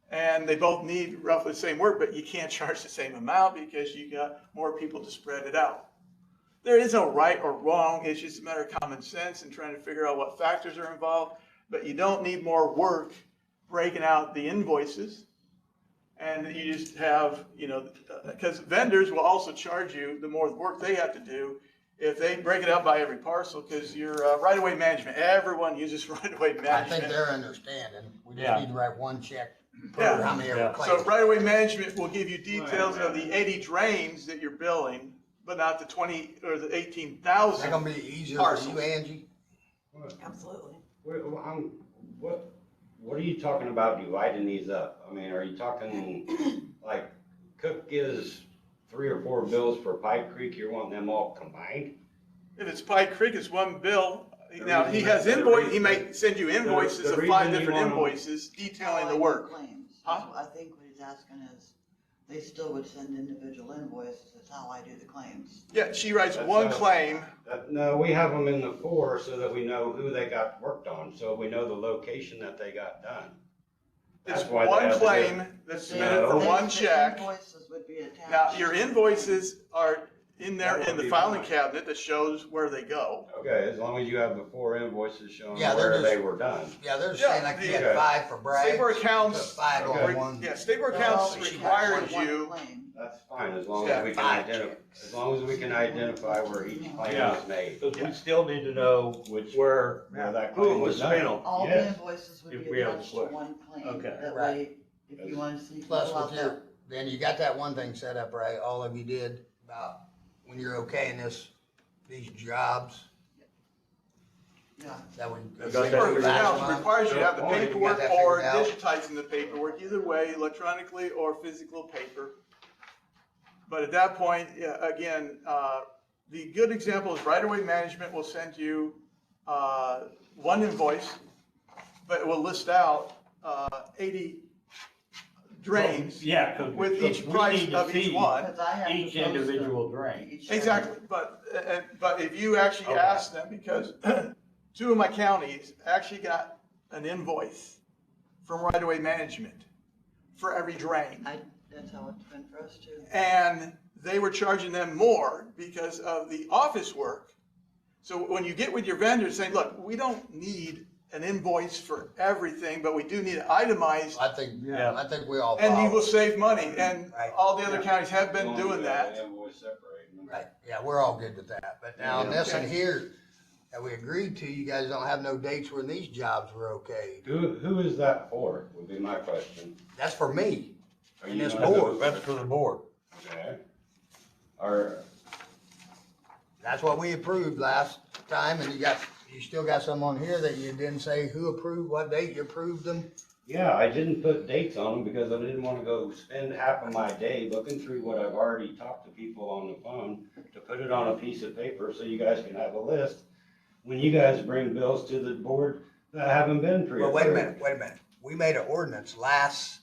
And they both need roughly the same work, but you can't charge the same amount because you got more people to spread it out. There is no right or wrong. It's just a matter of common sense and trying to figure out what factors are involved. But you don't need more work breaking out the invoices. And you just have, you know, because vendors will also charge you the more work they have to do if they break it out by every parcel, because your right-of-way management, everyone uses right-of-way management. I think they're understanding. We just need to write one check per how many ever claims. So right-of-way management will give you details of the 80 drains that you're billing, but not the 20 or the 18,000. Is that gonna be easier for parcels. you, Angie? Absolutely. What are you talking about dividing these up? I mean, are you talking like Cook gives 3 or 4 bills for Pike Creek, you're wanting them all combined? If it's Pike Creek, it's one bill. Now, he has invoice, he may send you invoices of 5 different invoices detailing the work. Claims. Huh? I think what he's asking is, they still would send individual invoices, that's how I do the claims. Yeah, she writes That's one a- claim. No, we have them in the 4 so that we know who they got worked on, so we know the location that they got done. It's That's why they one have to do it. claim that's submitted for No. one The check. Invoices would be attached. Now, your invoices are in there That in would the be filing fine. cabinet that shows where they go. Okay, as long as you have the 4 invoices showing Yeah, they're where they just- were done. Yeah, they're just Yeah, saying like you the- had 5 for Bragg. State Board accounts- Put 5 Okay. on one. Yeah, State Board They'll accounts always have requires one you, claim. That's fine, as long Yeah, as we can 5 identify, checks. as long as we can identify where each claim Yeah. was made. Because we still need to know Which, where, where that who it claim was was done. spent on. All the Yes. invoices would If be we have a attached to split. one claim. Okay. That Right. way, if you wanna see. Plus fill out with your, that- then you got that one thing set up, right? All of you did about when you're okay in these jobs Yeah. that we. got State that Board figured accounts out. month. requires you to have the Yeah. You got paperwork that or figured out. digitizing the paperwork, either way, electronically or physical paper. But at that point, yeah, again, the good example is right-of-way management will send you, one invoice, but it will list out, 80 drains Yeah, because with each price of each one. Cause I have to each post them individual drain. each drain. Exactly, but if you actually Okay. ask them, because 2 of my counties actually got an invoice from right-of-way management for every drain. That's how it's been for us too. And they were charging them more because of the office work. So when you get with your vendor saying, look, we don't need an invoice for everything, but we do need it itemized, I think, Yeah. I think we all and you will follow. save money, and Right. all the other counties have As been long as doing you have that. an invoice separating them. Right, yeah, we're all good with that. But now Yeah. this in Okay. here that we agreed to, you guys don't have no dates when these jobs were okay. Who is that for, would be my question. That's for me. Are And you this gonna board, do- That's for the board. Okay. Or, That's what we approved last time, and you still got some on here that you didn't say who approved, what date you approved them. yeah, I didn't put dates on them because I didn't wanna go spend half of my day looking through what I've already talked to people on the phone to put it on a piece of paper so you guys can have a list. When you guys bring bills to the board that haven't been Well, pre-approved. wait a minute. We made an ordinance last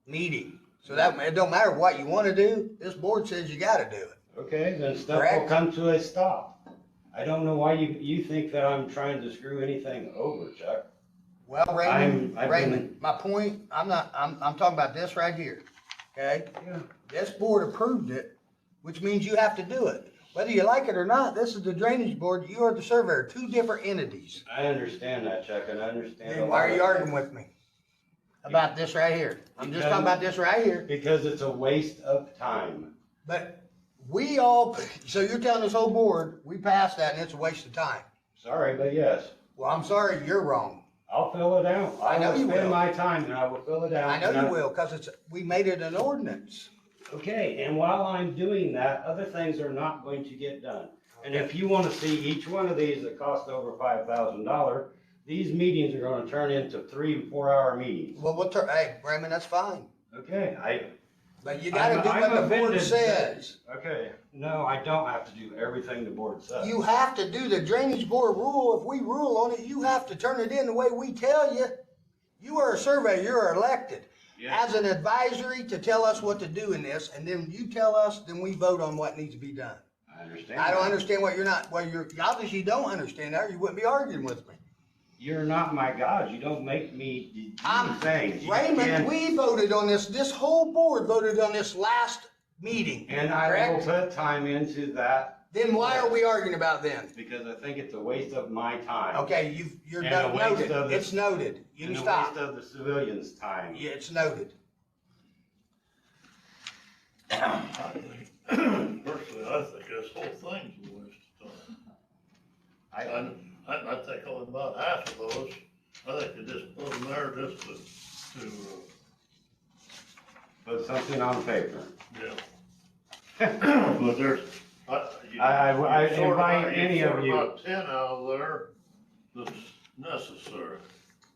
meeting. So that, it don't matter what you wanna do, this board says you gotta do it. Okay, then stuff will Correct. come to a stop. I don't know why you think that I'm trying to screw anything over, Chuck. Well, Raymond, I've Raymond, my point, I'm talking about this right here, okay? Yeah. This board approved it, which means you have to do it. Whether you like it or not, this is the drainage board, you are the surveyor, 2 different entities. I understand that, Chuck, and I understand a Then why lot are you of, arguing with me? About this right here? I'm just talking about this right here. because it's a waste of time. But we all, so you're telling this whole board, we passed that and it's a waste of time. Sorry, but yes, Well, I'm sorry, you're wrong. I'll fill it out. I know will you spend will. my time and I will fill it out. I know and you will, cause we made it an ordinance. Okay, and while I'm doing that, other things are not going to get done. And if you wanna see each one of these that cost over $5,000, these meetings are gonna turn into 3 and 4 hour meetings. Well, hey, Raymond, that's fine. Okay, But you gotta do I'm what the board offended says. okay, no, I don't have to do everything the board says. You have to do the drainage board rule. If we rule on it, you have to turn it in the way we tell you. You are a surveyor, you're elected Yes. as an advisory to tell us what to do in this, and then you tell us, then we vote on what needs to be done. I understand. I don't that. understand what you're obviously you don't understand that, or you wouldn't be arguing with me. You're not my God. You don't make me do I'm- things. You Raymond, can't- we voted on this whole board voted on this last meeting, And I will correct? put time into that Then why are we arguing about then? because I think it's a waste of my time. Okay, you're And a waste noted. of the- It's noted. You And can a stop. waste of the civilians' time. Yeah, it's noted. Personally, I think this whole thing's a waste of time. I think only about half of those, I think they just put them there just to, Put something on paper. yeah. But there's, I you sort invite out- any sort of you. About 10 out of there that's necessary.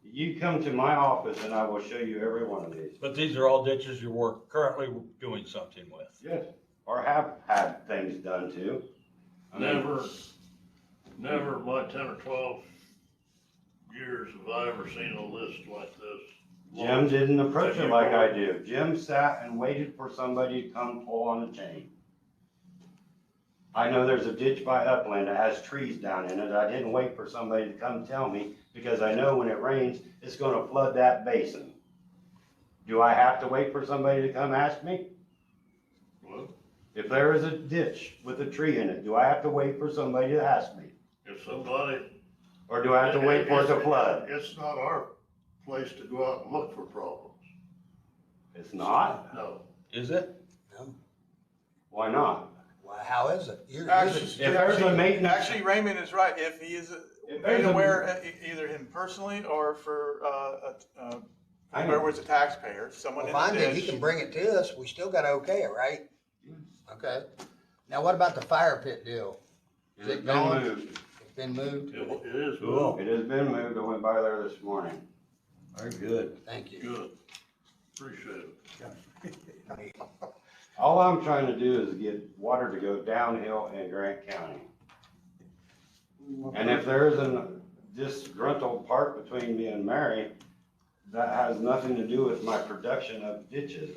You come to my office and I will show you every one of these. But these are all ditches you're currently doing something with. Yes. Or have had things done to. I mean, Never in my 10 or 12 years have I ever seen a list like this. Jim didn't approach it like I do. Jim sat and waited for somebody to come pull on the chain. I know there's a ditch by Upland that has trees down in it. I didn't wait for somebody to come tell me because I know when it rains, it's gonna flood that basin. Do I have to wait for somebody to come ask me? Well, If there is a ditch with a tree in it, do I have to wait for somebody to ask me? If somebody. Or do I have to wait for it to flood? It's not our place to go out and look for problems. It's not? No. Is it? Why not? Well, how is it? Actually, If there's a maintenance- Actually, Raymond is right. If he is If made there's a- aware, either him personally or for, I whoever know. was a taxpayer, someone in Well, the fine, then he ditch. can bring it to us, we still gotta okay it, right? Okay. Now, what about the fire pit deal? Is It's it been gone? moved. It's been moved? It is. Cool. It has been moved. I went by there this morning. Very good. Thank you. Good. Appreciate it. All I'm trying to do is get water to go downhill in Grant County. And if there is a disgruntled part between me and Mary, that has nothing to do with my production of ditches.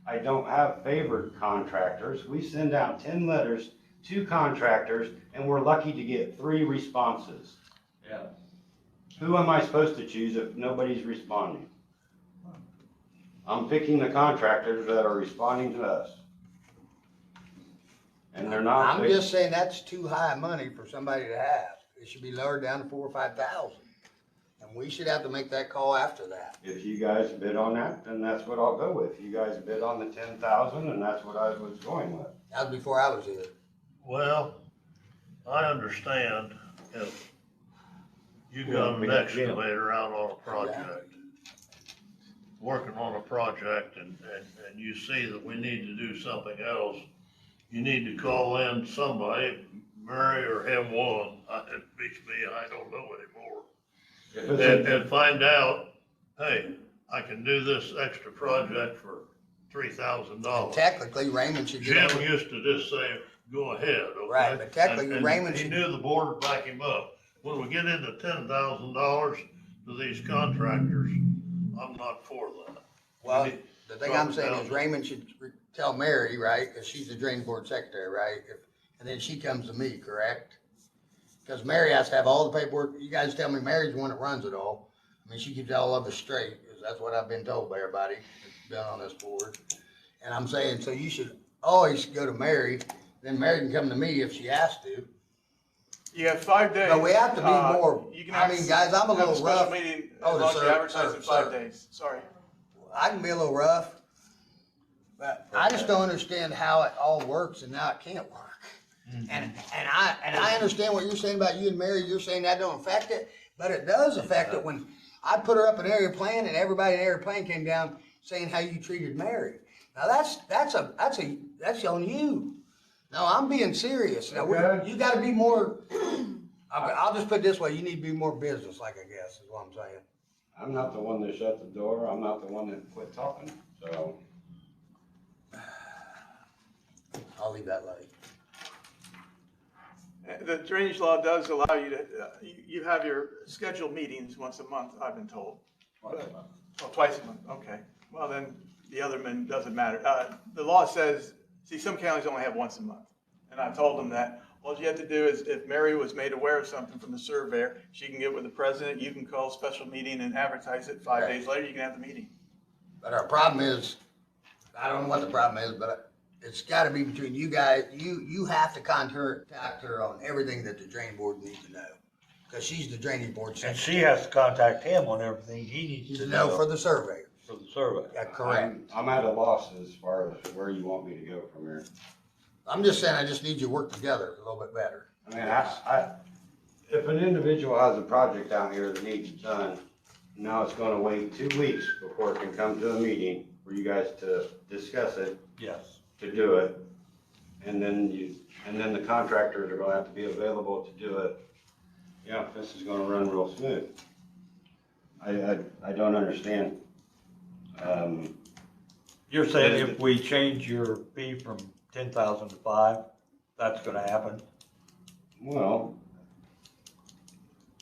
I don't have favored contractors. We send out 10 letters to contractors and we're lucky to get 3 responses. Yeah. Who am I supposed to choose if nobody's responding? I'm picking the contractors that are responding to us. And they're not. I'm just saying that's too high money for somebody to have. It should be lowered down to 4 or 5,000. And we should have to make that call after that. If you guys bid on that, then that's what I'll go with. You guys bid on the 10,000 and that's what I was going with. That was before I was here. Well, I understand if you got an excavator out on a project, working on a project and you see that we need to do something else, you need to call in somebody, Mary or him one, it beats me, I don't know anymore. If it's And find out, hey, I can do this extra project for $3,000. Technically, Raymond should get Jim over. used to just say, go ahead, okay? Right, but technically, And Raymond he should- knew the board would back him up. When we get into $10,000 to these contractors, I'm not for that. Well, We need- the thing I'm saying is Raymond should tell Mary, right, because she's the drain board secretary, right? And then she comes to me, correct? Because Mary has to have all the paperwork. You guys tell me Mary's the one that runs it all. I mean, she keeps all of us straight, because that's what I've been told by everybody that's been on this board. And I'm saying, so you should always go to Mary, then Mary can come to me if she has to. You have 5 days. But we have to be more- You can I have- mean, guys, I'm a have little rough. Special meeting, Oh, as long as you sir, advertise sir, in 5 sir. days. Sorry. I can be a little rough, but I just don't understand how it all works and how it can't work. And I understand what you're saying about you and Mary, you're saying that don't affect it, but it does affect it when I put her up an area plan and everybody in area plan came down saying how you treated Mary. Now that's on you. No, I'm being serious. Now, Okay. you gotta be more, I'll just put it this way, you need to be more business like, I guess, is what I'm saying. I'm not the one that shut the door. I'm not the one that quit talking. So I'll leave that late. The drainage law does allow you to, you have your scheduled meetings once a month, I've been told. Oh, twice a month, okay. Well, then, the other man doesn't matter. The law says, see, some counties only have once a month. And I told them that, all you have to do is, if Mary was made aware of something from the surveyor, she can get with the president, you can call a special meeting and advertise it. 5 days later, you can have the meeting. But our problem is, I don't know what the problem is, but it's gotta be between you guys, you have to contact her on everything that the drain board needs to know. Cause she's the drainage board And secretary. she has to contact him on everything he needs To to know know for the surveyor. for the survey. Yeah, correct. I'm at a loss as far as where you want me to go from here. I'm just saying, I just need you to work together a little bit better. I mean, if an individual has a project down here that needs done, now it's gonna wait 2 weeks before it can come to a meeting for you guys to discuss it, Yes. to do it. And then the contractors are gonna have to be available to do it. Yeah, this is gonna run real smooth. I don't understand. You're saying if we change your fee from 10,000 to 5, that's gonna happen? Well,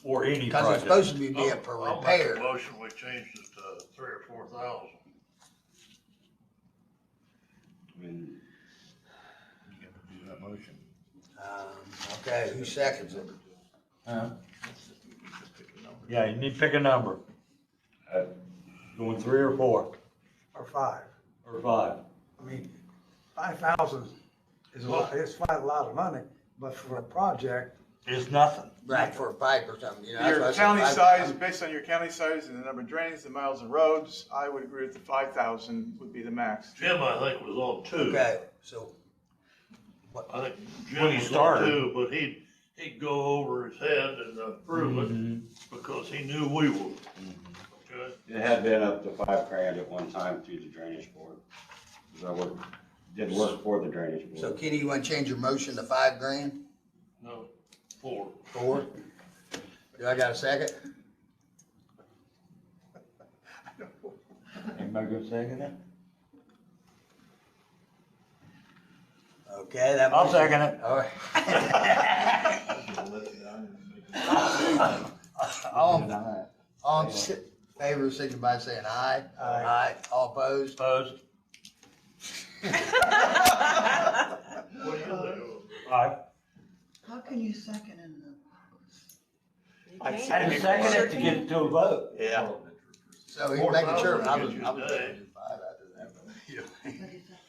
Or any Cause it's project? supposed to be for I'll make a repair. motion, we changed it to 3,000 or 4,000. I mean, You gotta do that motion. Okay, who seconds it? Yeah, you need to pick a number. Uh, Going 3 or 4 Or 5. or 5. I mean, 5,000 is a lot, it's quite a lot of money, but for a project, It's nothing. Right, for a pipe or something, you know. that's Your what I said, county five- size, based on your county size and the number of drains, the miles of roads, I would agree with the 5,000 would be the max. Jim, I think, was on two. Okay, so, I think When Jim he was on started. two, but he'd go over his head and approve it because he knew we would. Okay? It had been up to $5,000 at one time through the drainage board. 'Cause I did work for the drainage so board. Kenny, you wanna change your motion to 5 grand? No, four. 4? Do I got a second? Anybody gonna second it? Okay, that. I'll motion- second it. All right. All in favor, signify by saying aye. Aye. All opposed? Opposed? What do you think? Aye. How can you second in the? I second it to get to a vote. Yeah. So he's making sure, I was, 4,000 I was gets you gonna today. do 5 after that, but, yeah. What do you second?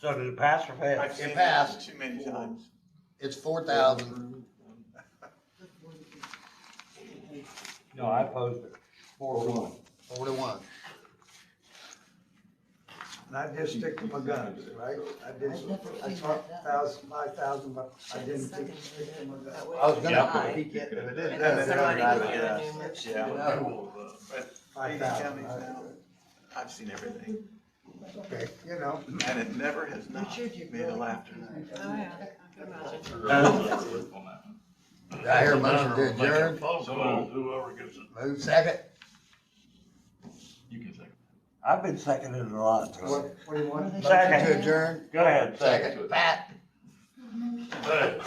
So did it pass or fail? I've seen passed. it too many times. It's 4,000. No, I opposed it. 4-1. 4-1. and I just stick to my guns, right? I did, I've never I seen talked that 5,000, but I didn't stick to my guns. I was gonna. Yeah. He can't- If it And didn't, then then somebody I'd put in a rather- new motion. Yeah. No. But 5,000, counties now, I've seen everything, okay, you know, and it never has not Richard, you made a really- laugh tonight. Oh, yeah, I can imagine. Do I hear a motion to Make a adjourn? phone call, whoever gets it. Move second. You can second. I've been seconding it a lot. Tony. what do you want? Motion Second. to adjourn? Go ahead, Second. Pat? Hey.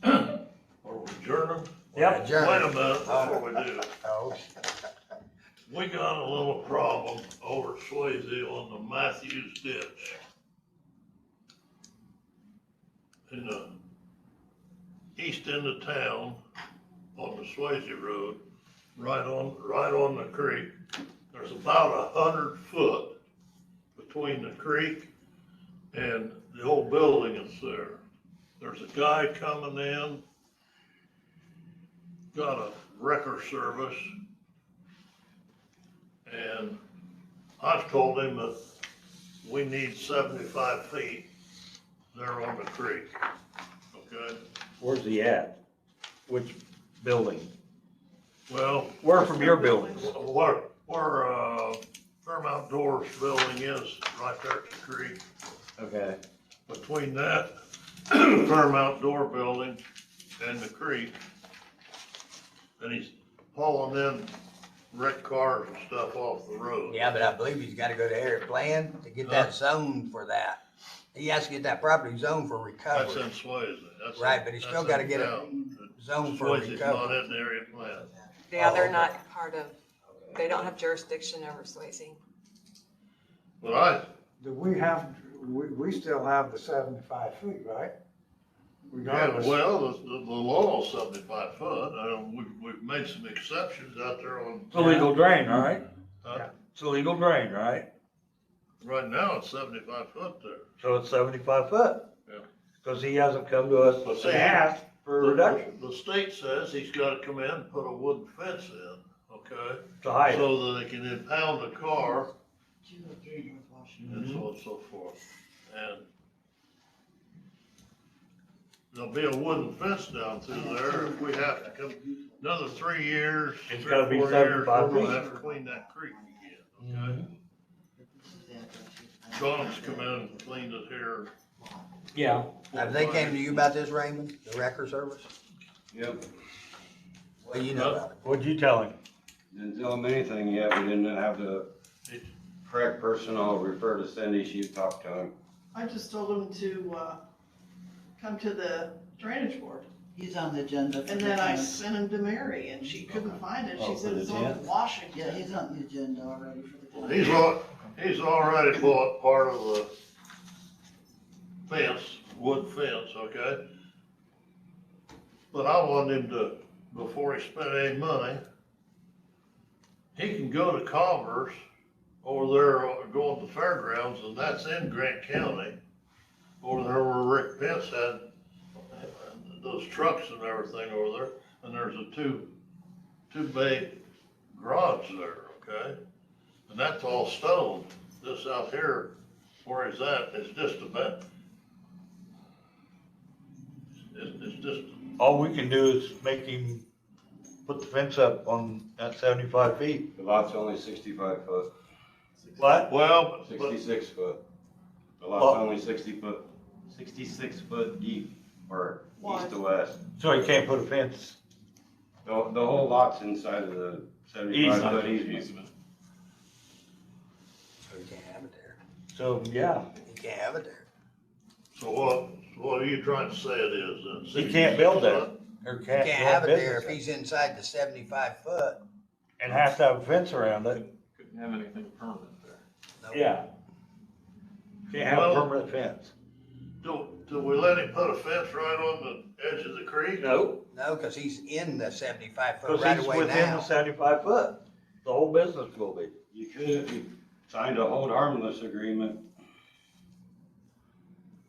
Are we adjourning? Yep. Adjourn. Wait a minute before we do. Oh, We got a little problem over Swayze on the Matthews ditch. In the east end of town, on the Swayze Road, right on the creek. There's about 100 foot between the creek and the old building that's there. There's a guy coming in, got a wrecker service. And I've told him that we need 75 feet there on the creek, okay? Where's he at? Which building? Well, Where from your buildings? where Firm Outdoors building is, right there at the creek. Okay. Between that Firm Outdoor building and the creek. And he's hauling in wrecked cars and stuff off the road. yeah, but I believe he's gotta go to area plan to get that zone for that. He has to get that property zoned for That's in recovery, Swayze. That's Right, in- but he's that's still gotta in get it town. zoned for Swayze's not recovery. in the area plan. Yeah, Oh, they're okay. not part of, they don't have jurisdiction over Swayze. But Do we have, we still have the 75 feet, right? yeah, Regardless. well, the law's 75 foot. We've made some exceptions out there on. It's a legal drain, right? Huh? It's a legal drain, right? Right now, it's 75 foot there. So it's 75 foot. Yeah. Cause he hasn't come to us But see, and asked for a reduction The state says he's gotta come in, and put a wooden fence in, okay? to hide it. So that they can impound a car 203 North Washington. and so on and so forth. And there'll be a wooden fence down through there. If we have to come, another 3 years, It's 3 gotta or be 4 years, 75 we're gonna feet. have to clean that creek again, okay? Mm-hmm. John's come in and cleaned it here. Yeah. Have they came to you about this, Raymond, the wrecker service? Yep, What do you know about it? What'd you tell him? didn't tell him anything yet, we didn't have the correct person, I'll refer to Cindy, she talked to him. I just told him to, come to the drainage board. He's on the agenda. for And the then I time. sent him to Mary and she couldn't find it. Oh, She for said the it's on tent? Washington. Yeah, he's on the agenda already for the. time. He's already bought part of the fence, wood fence, okay? But I want him to, before he spent any money, he can go to Commerce over there, going to the fairgrounds, and that's in Grant County. over there where Rick Pence had those trucks and everything over there, and there's a two bay garage there, okay? And that's all stone. This out here, where he's at, is just a bit. It's just, All we can do is make him put the fence up on that 75 feet. The lot's only 65 foot, What? well, but 66 foot. The Well- lot's only 66 foot deep, or east to west. So he can't put a fence. The whole lot's inside of the 75 foot easement. So you can't have it there. So, yeah, You can't have it there. so what are you trying to say it is then? he can't build there. Or You can't can't build have it there business if he's inside the 75 foot. and has to have a fence around it. Couldn't have anything permanent there. No. Yeah. Can't have a Well- permanent fence. Do we let him put a fence right on the edge of the creek? No, No, cause he's in the 75 foot because right he's away within the now. 75 foot. The whole business will be. You could, if you signed a hold harmless agreement,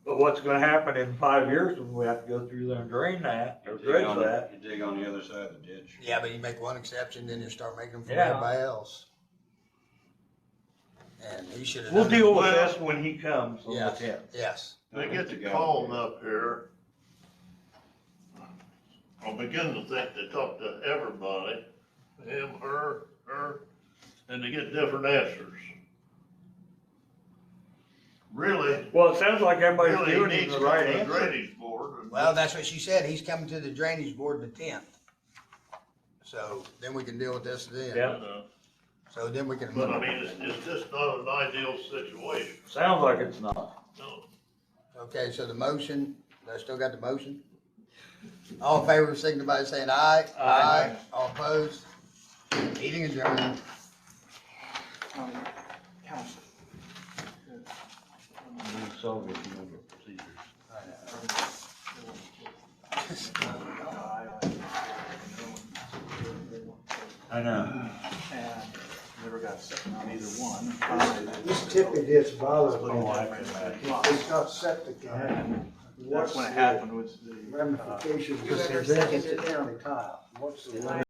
But what's gonna happen in 5 years when we have to go through there and drain that, or dredge that? you dig on the other side of the ditch. Yeah, but you make one exception, then you start making them for Yeah. everybody else. And he should have. We'll done it. deal with Well- this when he comes on the Yes, 10th. yes. They get to calling up here. I'm beginning to think they talk to everybody, him, her, and they get different answers. Really, Well, it sounds like everybody's really giving needs him to the go right to the answer. drainage board. and- Well, that's what she said. He's coming to the drainage board the 10th. So then we can deal with this then. Yeah. You know, So then we can. But I mean, it's just not an ideal situation, Sounds like it's not. no. Okay, so the motion, I still got the motion? All in favor, signify by saying aye. Aye. All opposed? Meeting adjourned. Council. Soviet member procedures. I know. And never got a second on either one. Finally, This tippy ditch bothers me. Oh, I can imagine. It's got septic in it. That's when it happened was the. Ramifications, because there's a county tile. What's the